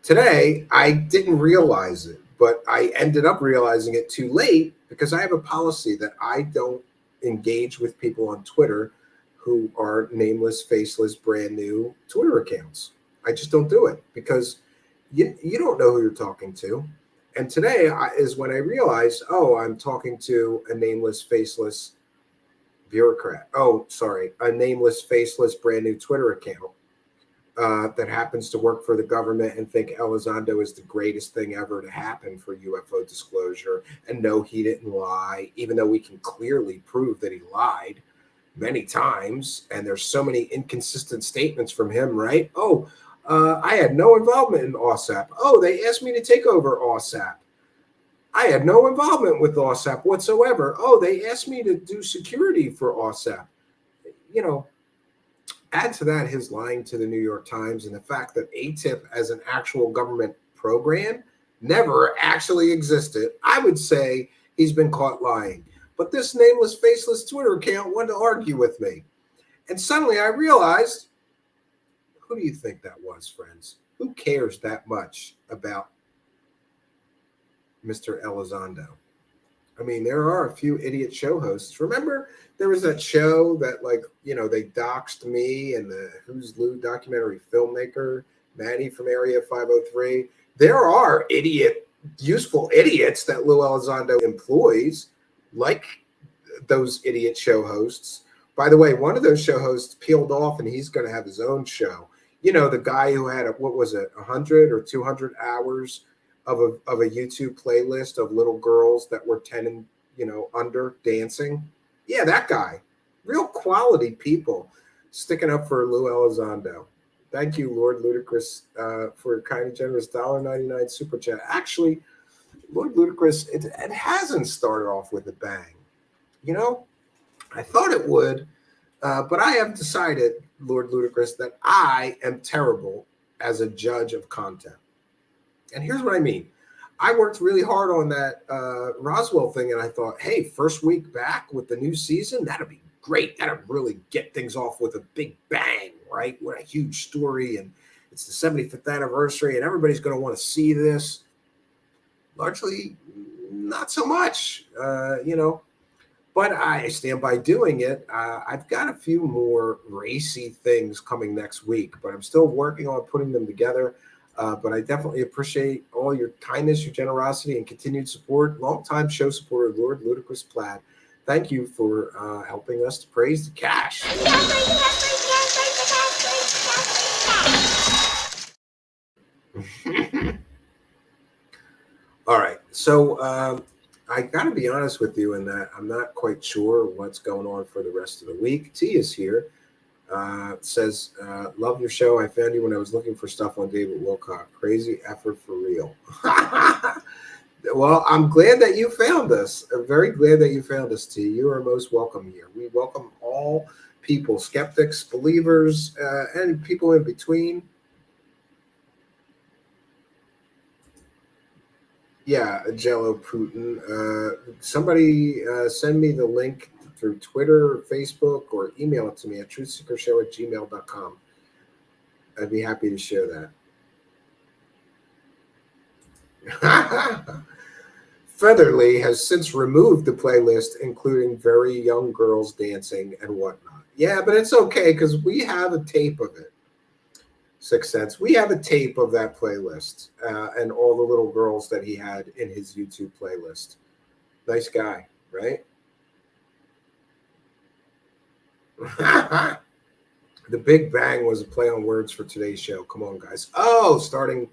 Today, I didn't realize it, but I ended up realizing it too late because I have a policy that I don't engage with people on Twitter who are nameless, faceless, brand new Twitter accounts. I just don't do it because you don't know who you're talking to. And today is when I realized, I'm talking to a nameless, faceless bureaucrat. A nameless, faceless, brand new Twitter account that happens to work for the government and think Elizondo is the greatest thing ever to happen for UFO disclosure. And no, he didn't lie, even though we can clearly prove that he lied many times. And there's so many inconsistent statements from him, right? I had no involvement in OSAP. Oh, they asked me to take over OSAP. I had no involvement with OSAP whatsoever. Oh, they asked me to do security for OSAP. You know, add to that his lying to the New York Times and the fact that ATIP as an actual government program never actually existed. I would say he's been caught lying. But this nameless, faceless Twitter account wanted to argue with me. And suddenly I realized, who do you think that was, friends? Who cares that much about Mr. Elizondo? I mean, there are a few idiot show hosts. Remember, there was that show that, like, you know, they doxed me and the Who's Lou documentary filmmaker, Maddie from Area 503. There are useful idiots that Lou Elizondo employs, like those idiot show hosts. By the way, one of those show hosts peeled off and he's going to have his own show. You know, the guy who had, 100 or 200 hours of a YouTube playlist of little girls that were 10 and, under dancing. Yeah, that guy. Real quality people sticking up for Lou Elizondo. Thank you, Lord Ludacris, for a kind and generous $1.99 super chat. Actually, Lord Ludacris, it hasn't started off with a bang. You know, I thought it would, but I have decided, Lord Ludacris, that I am terrible as a judge of content. And here's what I mean. I worked really hard on that Roswell thing, and I thought, hey, first week back with the new season, that'd be great. That'd really get things off with a big bang, right? What a huge story, and it's the 75th anniversary, and everybody's going to want to see this. Largely, not so much, but I stand by doing it. I've got a few more racy things coming next week, but I'm still working on putting them together. But I definitely appreciate all your kindness, your generosity, and continued support. Longtime show supporter, Lord Ludacris Platt. Thank you for helping us to praise the cash. All right. So I got to be honest with you in that I'm not quite sure what's going on for the rest of the week. T is here. Says, love your show. I found you when I was looking for stuff on David Wilcock. Crazy effort for real. Well, I'm glad that you found us. I'm very glad that you found us, T. You are most welcome here. We welcome all people, skeptics, believers, and people in between. Yeah, Jello Putin. Somebody send me the link through Twitter or Facebook, or email it to me at truthseekershow@gmail.com. I'd be happy to share that. Featherly has since removed the playlist, including very young girls dancing and whatnot. Yeah, but it's okay because we have a tape of it. Sixth Sense. We have a tape of that playlist and all the little girls that he had in his YouTube playlist. Nice guy, right? The Big Bang was a play on words for today's show. Come on, guys. Oh, starting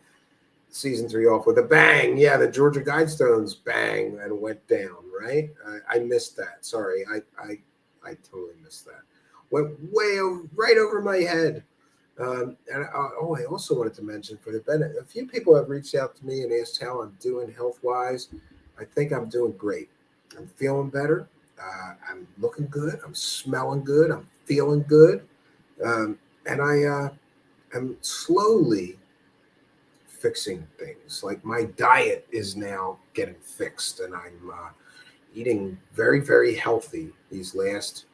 season 3 off with a bang. Yeah, the Georgia Guidestones bang and went down, right? I missed that. Sorry, I totally missed that. Went right over my head. And I also wanted to mention, for the benefit, a few people have reached out to me and asked how I'm doing health-wise. I think I'm doing great. I'm feeling better. I'm looking good. I'm smelling good. I'm feeling good. And I am slowly fixing things. Like my diet is now getting fixed, and I'm eating very, very healthy these last,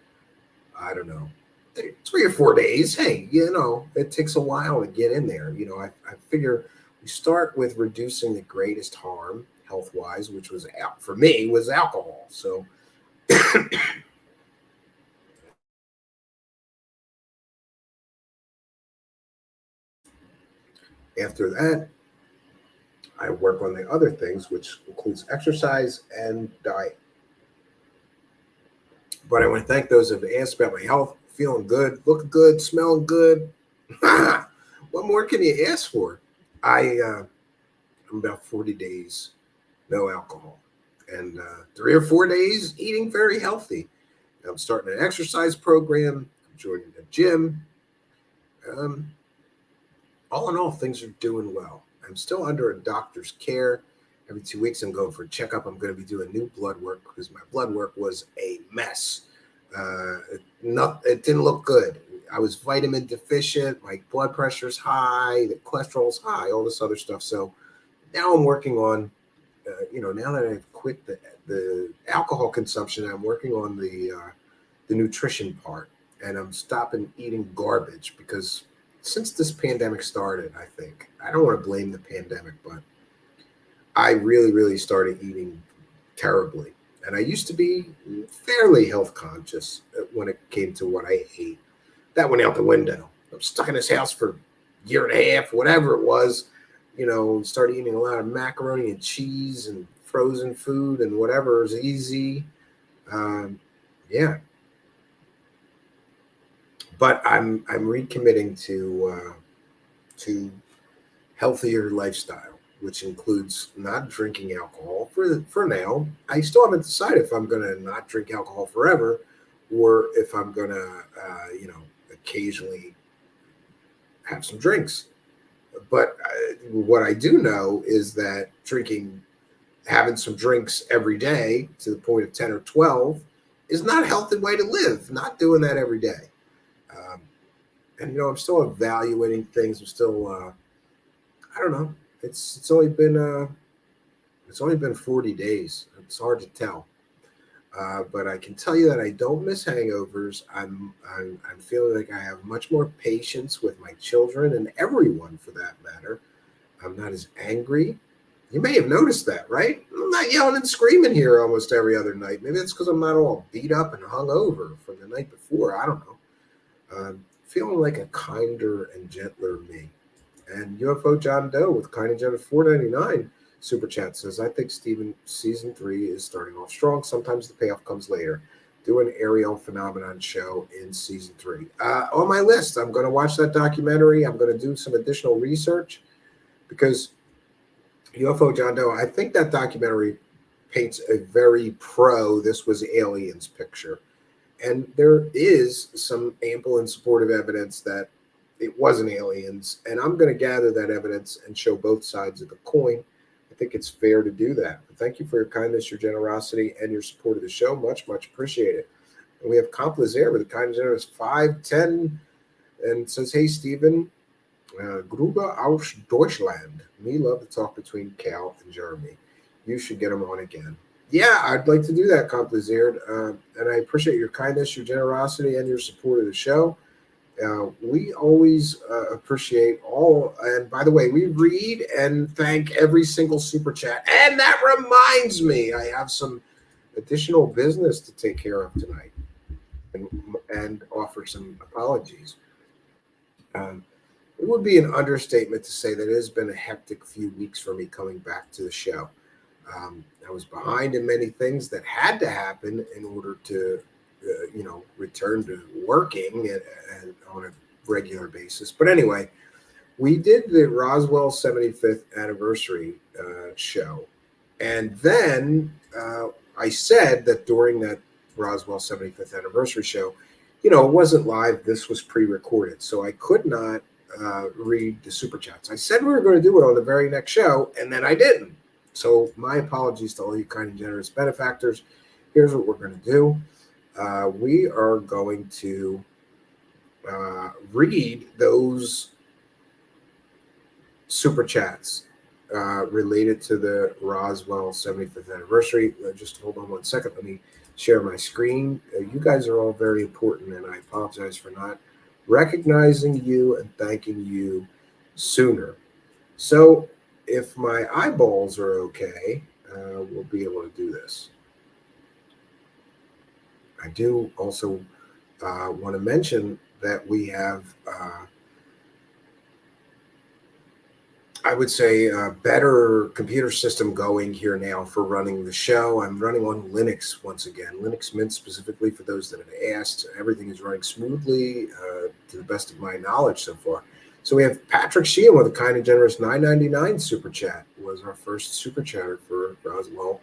3 or 4 days. Hey, it takes a while to get in there. I figure we start with reducing the greatest harm health-wise, which was for me was alcohol. So after that, I work on the other things, which includes exercise and diet. But I want to thank those who have asked about my health. Feeling good, looking good, smelling good. What more can you ask for? I'm about 40 days, no alcohol, and 3 or 4 days eating very healthy. I'm starting an exercise program. I'm joining the gym. all in all, things are doing well. I'm still under a doctor's care. Every 2 weeks, I'm going for a checkup. I'm going to be doing new blood work because my blood work was a mess. It didn't look good. I was vitamin deficient. My blood pressure's high. The cholesterol's high. All this other stuff. So now I'm working on, now that I've quit the alcohol consumption, I'm working on the nutrition part, and I'm stopping eating garbage because since this pandemic started, I think I don't want to blame the pandemic, but I really, really started eating terribly. And I used to be fairly health conscious when it came to what I ate. That went out the window. I'm stuck in this house for a year and a half, whatever it was, started eating a lot of macaroni and cheese and frozen food and whatever is easy. Yeah. But I'm recommitting to healthier lifestyle, which includes not drinking alcohol for now. I still haven't decided if I'm going to not drink alcohol forever, or if I'm going to, occasionally have some drinks. But what I do know is that having some drinks every day to the point of 10 or 12 is not a healthy way to live. Not doing that every day. And I'm still evaluating things. I'm still, I don't know. It's only been 40 days. It's hard to tell. But I can tell you that I don't miss hangovers. I'm feeling like I have much more patience with my children and everyone for that matter. I'm not as angry. You may have noticed that, right? I'm not yelling and screaming here almost every other night. Maybe it's because I'm not all beat up and hungover from the night before. I don't know. Feeling like a kinder and gentler me. And UFO John Doe with kind and gentle $4.99 super chat says, I think Steven season 3 is starting off strong. Sometimes the payoff comes later. Do an aerial phenomenon show in season 3. On my list, I'm going to watch that documentary. I'm going to do some additional research because UFO John Doe, I think that documentary paints a very this was aliens picture. And there is some ample and supportive evidence that it wasn't aliens. And I'm going to gather that evidence and show both sides of the coin. I think it's fair to do that. But thank you for your kindness, your generosity, and your support of the show. Much, much appreciated. And we have Complaisir with a kind and generous 510 and says, hey, Stephen, Gruber aus Deutschland. Me love to talk between Cal and Jeremy. You should get him on again. Yeah, I'd like to do that, Complaisir. And I appreciate your kindness, your generosity, and your support of the show. We always appreciate all. And by the way, we read and thank every single super chat. And that reminds me, I have some additional business to take care of tonight and offer some apologies. It would be an understatement to say that it has been a hectic few weeks for me coming back to the show. I was behind in many things that had to happen in order to, return to working and on a regular basis. But anyway, we did the Roswell 75th anniversary show. And then I said that during that Roswell 75th anniversary show, it wasn't live. This was pre-recorded. So I could not read the super chats. I said we were going to do it on the very next show, and then I didn't. So my apologies to all you kind and generous benefactors. Here's what we're going to do. We are going to read those super chats related to the Roswell 75th anniversary. Just hold on one second. Let me share my screen. You guys are all very important, and I apologize for not recognizing you and thanking you sooner. So if my eyeballs are okay, we'll be able to do this. I do also want to mention that we have, I would say, a better computer system going here now for running the show. I'm running on Linux once again, Linux Mint specifically for those that have asked. Everything is running smoothly to the best of my knowledge so far. So we have Patrick Sheehan with a kind and generous $9.99 super chat. Was our first super chatter for Roswell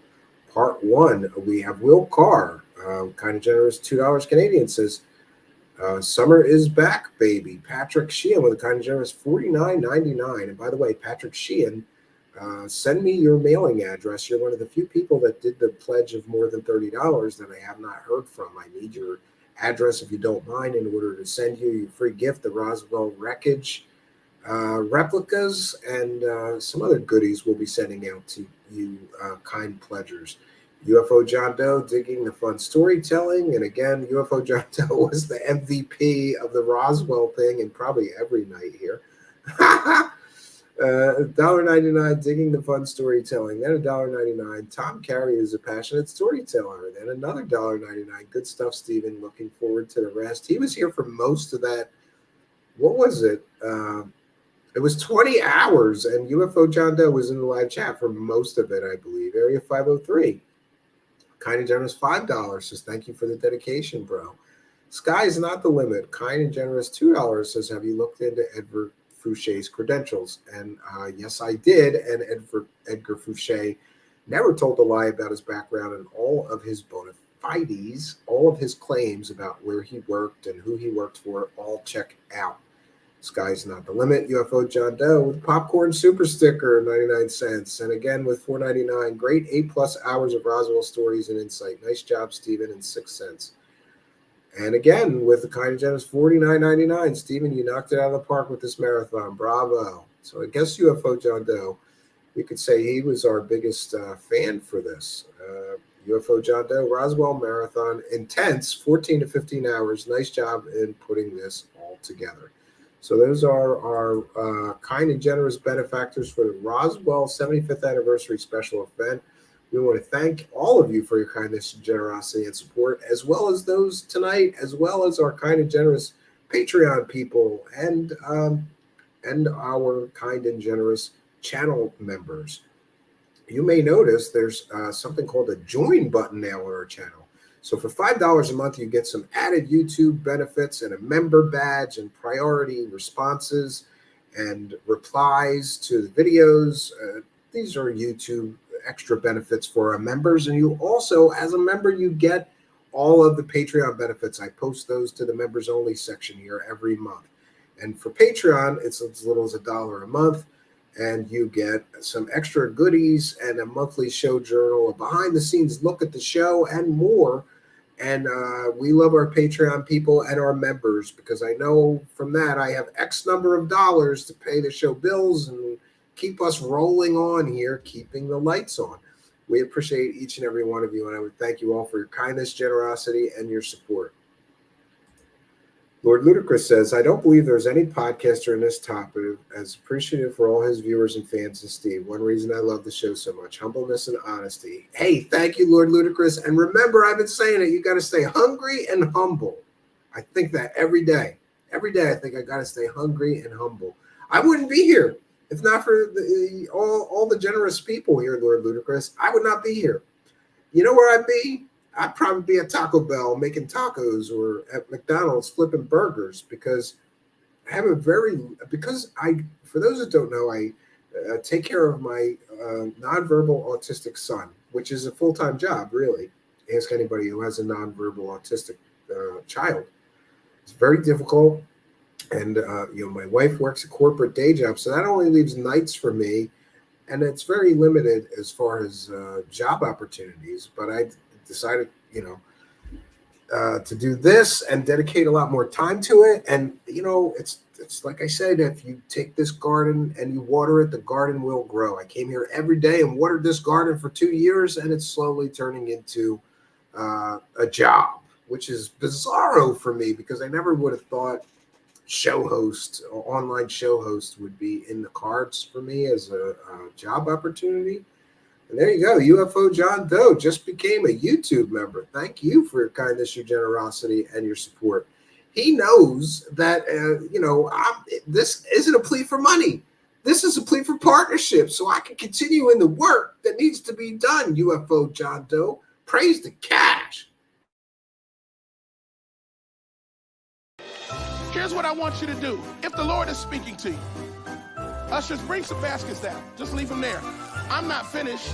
Part 1. We have Will Carr, kind of generous $2 Canadian, says, Summer is back, baby. Patrick Sheehan with a kind and generous $49.99. And by the way, Patrick Sheehan, send me your mailing address. You're one of the few people that did the pledge of more than $30 that I have not heard from. I need your address, if you don't mind, in order to send you your free gift, the Roswell Wreckage replicas, and some other goodies we'll be sending out to you, kind pledgers. UFO John Doe digging the fun storytelling. And again, UFO John Doe was the MVP of the Roswell thing and probably every night here. $1.99 digging the fun storytelling. Then $1.99. Tom Carey is a passionate storyteller. Then another $1.99. Good stuff, Stephen. Looking forward to the rest. He was here for most of that. What was it? It was 20 hours, and UFO John Doe was in the live chat for most of it, I believe. Area 503. Kind and generous $5 says, thank you for the dedication, bro. Sky is not the limit. Kind and generous $2 says, have you looked into Edward Fouché's credentials? And yes, I did. And Edgar Fouché never told a lie about his background, and all of his bona fides, all of his claims about where he worked and who he worked for, all check out. Sky's not the limit. UFO John Doe with popcorn super sticker, 99 cents. And again with $4.99. Great 8+ hours of Roswell stories and insight. Nice job, Stephen, and 6 cents. And again with the kind of generous $49.99. Stephen, you knocked it out of the park with this marathon. Bravo. So I guess UFO John Doe, we could say he was our biggest fan for this. UFO John Doe Roswell Marathon. Intense, 14 to 15 hours. Nice job in putting this all together. So those are our kind and generous benefactors for the Roswell 75th anniversary special event. We want to thank all of you for your kindness, generosity, and support, as well as those tonight, as well as our kind and generous Patreon people and our kind and generous channel members. You may notice there's something called a join button now on our channel. So for $5 a month, you get some added YouTube benefits and a member badge and priority responses and replies to the videos. These are YouTube extra benefits for our members. And you also, as a member, you get all of the Patreon benefits. I post those to the members only section here every month. And for Patreon, it's as little as $1 a month. And you get some extra goodies and a monthly show journal, a behind the scenes look at the show, and more. And we love our Patreon people and our members, because I know from that I have X number of dollars to pay the show bills and keep us rolling on here, keeping the lights on. We appreciate each and every one of you, and I would thank you all for your kindness, generosity, and your support. Lord Ludacris says, I don't believe there's any podcaster in this topic as appreciative for all his viewers and fans as Steve. One reason I love the show so much, humbleness and honesty. Hey, thank you, Lord Ludacris. And remember, I've been saying it, you got to stay hungry and humble. I think that every day. Every day I think I got to stay hungry and humble. I wouldn't be here if not for all the generous people here, Lord Ludacris. I would not be here. You know where I'd be? I'd probably be at Taco Bell making tacos, or at McDonald's flipping burgers, because I have for those that don't know, I take care of my nonverbal autistic son, which is a full-time job, really. Ask anybody who has a nonverbal autistic child. It's very difficult. And, my wife works a corporate day job, so that only leaves nights for me. And it's very limited as far as job opportunities, but I decided, to do this and dedicate a lot more time to it. And, it's like I said, if you take this garden and you water it, the garden will grow. I came here every day and watered this garden for 2 years, and it's slowly turning into a job, which is bizarro for me, because I never would have thought show host or online show host would be in the cards for me as a job opportunity. And there you go. UFO John Doe just became a YouTube member. Thank you for your kindness, your generosity, and your support. He knows that, this isn't a plea for money. This is a plea for partnership, so I can continue in the work that needs to be done, UFO John Doe. Praise the cash. Here's what I want you to do. If the Lord is speaking to you, ushers, bring some baskets down. Just leave them there. I'm not finished.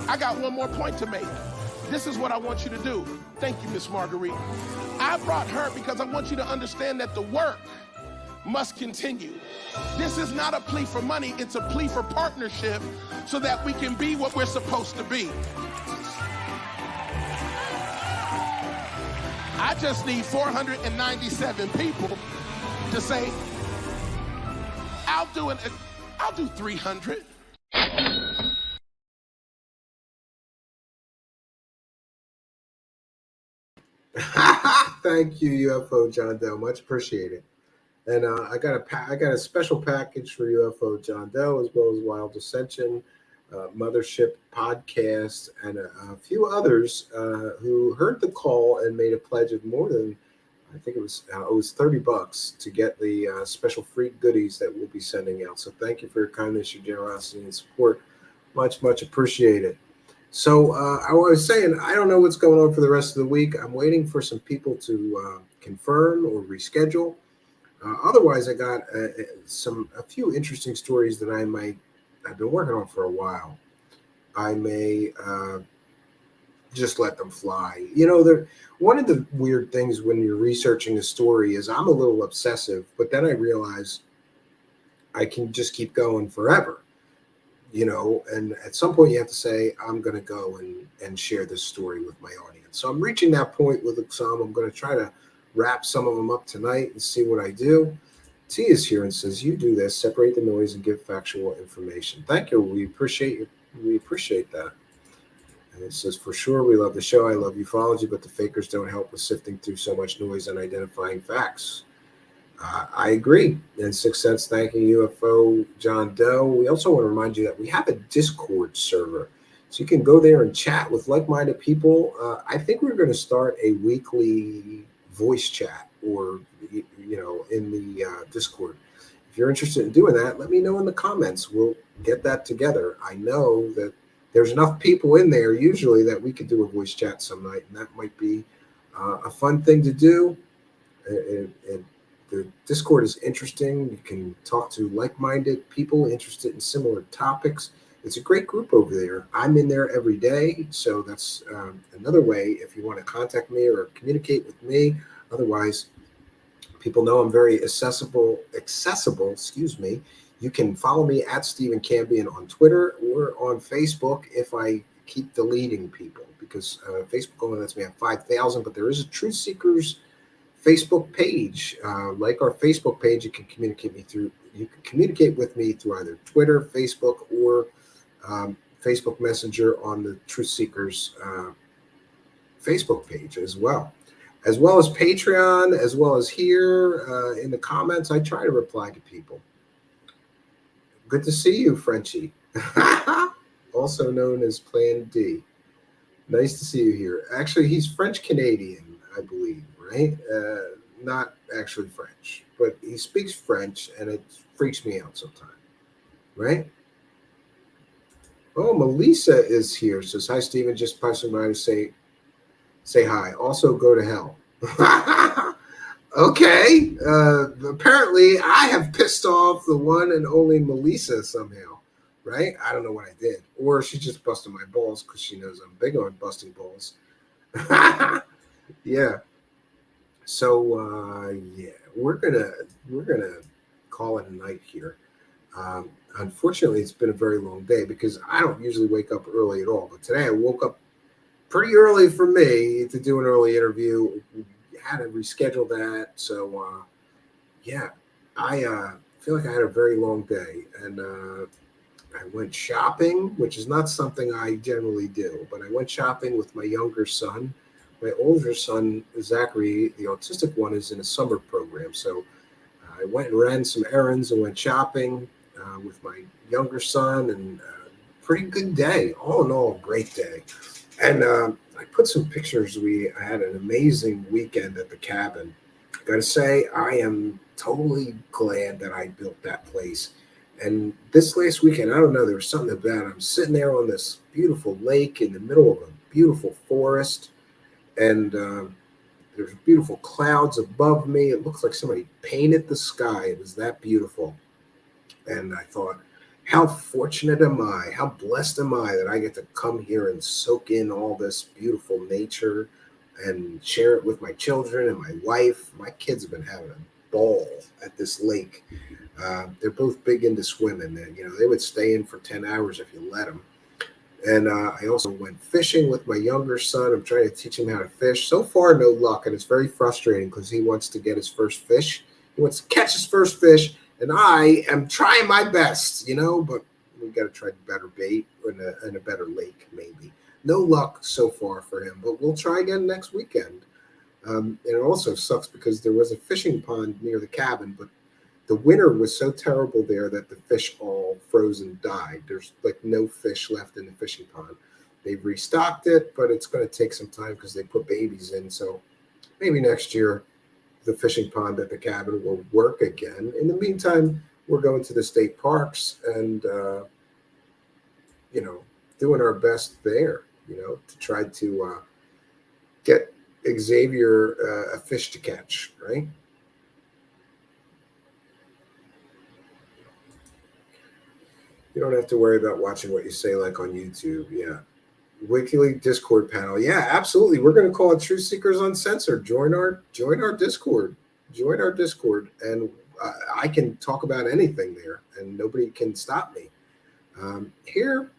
I got one more point to make. This is what I want you to do. Thank you, Miss Marguerite. I brought her because I want you to understand that the work must continue. This is not a plea for money, it's a plea for partnership so that we can be what we're supposed to be. I just need 497 people to say, I'll do 300. Thank you, UFO John Doe. Much appreciated. And I got a special package for UFO John Doe, as well as Wild Ascension, Mothership Podcast, and a few others who heard the call and made a pledge of more than, I think it was $30 to get the special free goodies that we'll be sending out. So thank you for your kindness, your generosity, and support. Much, much appreciated. So I was saying, I don't know what's going on for the rest of the week. I'm waiting for some people to confirm or reschedule. Otherwise, I got a few interesting stories that I've been working on for a while. I may just let them fly. You know, one of the weird things when you're researching a story is I'm a little obsessive, but then I realize I can just keep going forever. You know, and at some point you have to say, I'm going to go and share this story with my audience. So I'm reaching that point with some. I'm going to try to wrap some of them up tonight and see what I do. T is here and says, you do this, separate the noise and give factual information. Thank you. We appreciate that. And it says, for sure, we love the show. I love ufology, but the fakers don't help with sifting through so much noise and identifying facts. I agree. And Sixth Sense, thanking UFO John Doe. We also want to remind you that we have a Discord server. So you can go there and chat with like-minded people. I think we're going to start a weekly voice chat or, you know, in the Discord. If you're interested in doing that, let me know in the comments. We'll get that together. I know that there's enough people in there usually that we could do a voice chat some night, and that might be a fun thing to do. The Discord is interesting. You can talk to like-minded people interested in similar topics. It's a great group over there. I'm in there every day, so that's another way if you want to contact me or communicate with me. Otherwise, people know I'm very accessible, You can follow me at Stephen Cambion on Twitter or on Facebook if I keep deleting people, because Facebook only lets me have 5,000, but there is a Truth Seekers Facebook page. Like our Facebook page, you can communicate with me through either Twitter, Facebook, or Facebook Messenger on the Truth Seekers Facebook page as well as Patreon, as well as here in the comments. I try to reply to people. Good to see you, Frenchie, also known as Plan D. Nice to see you here. Actually, he's French Canadian, I believe, right? Not actually French, but he speaks French, and it freaks me out sometimes, right? Oh, Melissa is here. Says, hi, Stephen. Just passing by to say hi. Also, go to hell. Okay. Apparently, I have pissed off the one and only Melissa somehow, right? I don't know what I did. Or she just busted my balls because she knows I'm big on busting balls. Yeah. So, yeah, we're gonna call it a night here. Unfortunately, it's been a very long day because I don't usually wake up early at all. But today I woke up pretty early for me to do an early interview. Had to reschedule that. So, yeah, I feel like I had a very long day. And I went shopping, which is not something I generally do. But I went shopping with my younger son. My older son, Zachary, the autistic one, is in a summer program. So I went and ran some errands and went shopping with my younger son, and pretty good day. All in all, great day. And I put some pictures. I had an amazing weekend at the cabin. I got to say, I am totally glad that I built that place. And this last weekend, I don't know, there was something about it. I'm sitting there on this beautiful lake in the middle of a beautiful forest. And there's beautiful clouds above me. It looks like somebody painted the sky. It was that beautiful. And I thought, how fortunate am I? How blessed am I that I get to come here and soak in all this beautiful nature and share it with my children and my wife. My kids have been having a ball at this lake. They're both big into swimming. And, they would stay in for 10 hours if you let them. And I also went fishing with my younger son. I'm trying to teach him how to fish. So far, no luck. And it's very frustrating because he wants to get his first fish. He wants to catch his first fish. And I am trying my best, but we've got to try better bait in a better lake, maybe. No luck so far for him, but we'll try again next weekend. And it also sucks because there was a fishing pond near the cabin, but the winter was so terrible there that the fish all froze and died. There's like no fish left in the fishing pond. They've restocked it, but it's going to take some time because they put babies in. So maybe next year the fishing pond at the cabin will work again. In the meantime, we're going to the state parks and, doing our best there, to try to get Xavier a fish to catch, right? You don't have to worry about watching what you say like on YouTube. Yeah. Weekly Discord panel. Yeah, absolutely. We're going to call it Truth Seekers Uncensored. Join our Discord. Join our Discord. And I can talk about anything there and nobody can stop me. Here,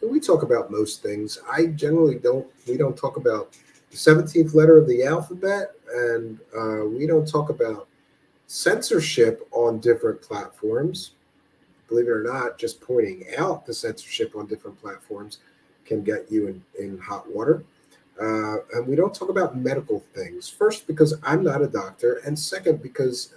we talk about most things. We don't talk about the 17th letter of the alphabet, and we don't talk about censorship on different platforms. Believe it or not, just pointing out the censorship on different platforms can get you in hot water. And we don't talk about medical things. First, because I'm not a doctor, and second, because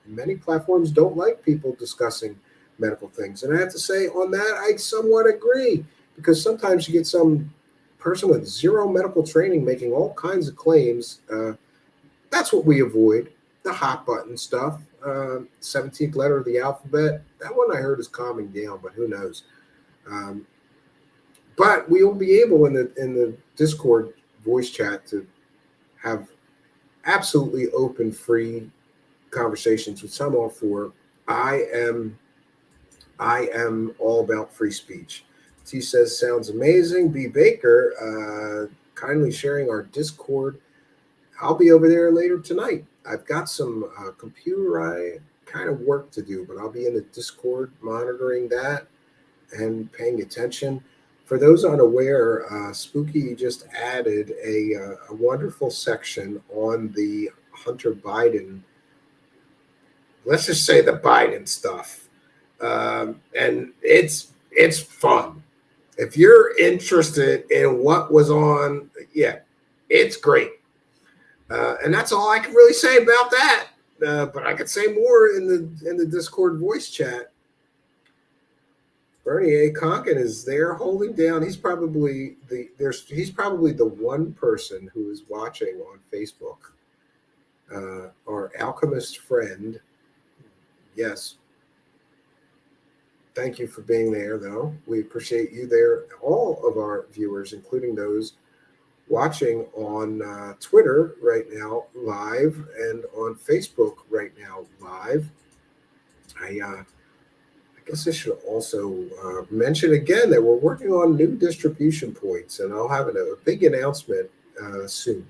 many platforms don't like people discussing medical things. And I have to say on that, I somewhat agree, because sometimes you get some person with zero medical training making all kinds of claims. That's what we avoid, the hot button stuff. 17th letter of the alphabet, that one I heard is calming down, but who knows? But we will be able in the Discord voice chat to have absolutely open, free conversations, which I'm all for. I am all about free speech. T says, sounds amazing. B. Baker, kindly sharing our Discord. I'll be over there later tonight. I've got some computer kind of work to do, but I'll be in the Discord monitoring that and paying attention. For those unaware, Spooky just added a wonderful section on the Hunter Biden, let's just say the Biden stuff. And it's fun. If you're interested in what was on, it's great. And that's all I can really say about that. But I could say more in the Discord voice chat. Bernie A. Conkin is there holding down. He's probably the one person who is watching on Facebook. Our alchemist friend. Yes. Thank you for being there, though. We appreciate you there. All of our viewers, including those watching on Twitter right now live and on Facebook right now live. I guess I should also mention again that we're working on new distribution points, and I'll have a big announcement soon.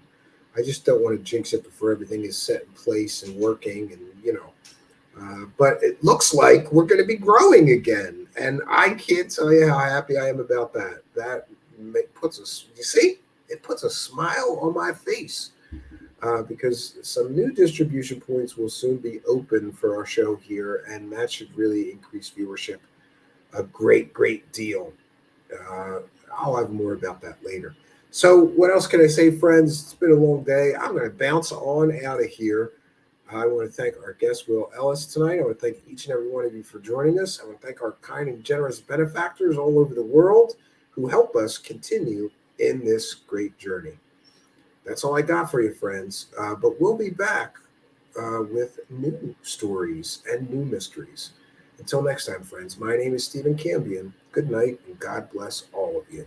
I just don't want to jinx it before everything is set in place and working, and but it looks like we're going to be growing again, and I can't tell you how happy I am about that. That puts us, you see, it puts a smile on my face because some new distribution points will soon be open for our show here, and that should really increase viewership a great deal. I'll have more about that later. So what else can I say, friends? It's been a long day. I'm going to bounce on out of here. I want to thank our guest, Will Ellis, tonight. I want to thank each and every one of you for joining us. I want to thank our kind and generous benefactors all over the world who help us continue in this great journey. That's all I got for you, friends. But we'll be back with new stories and new mysteries. Until next time, friends, my name is Stephen Cambion. Good night, and God bless all of you.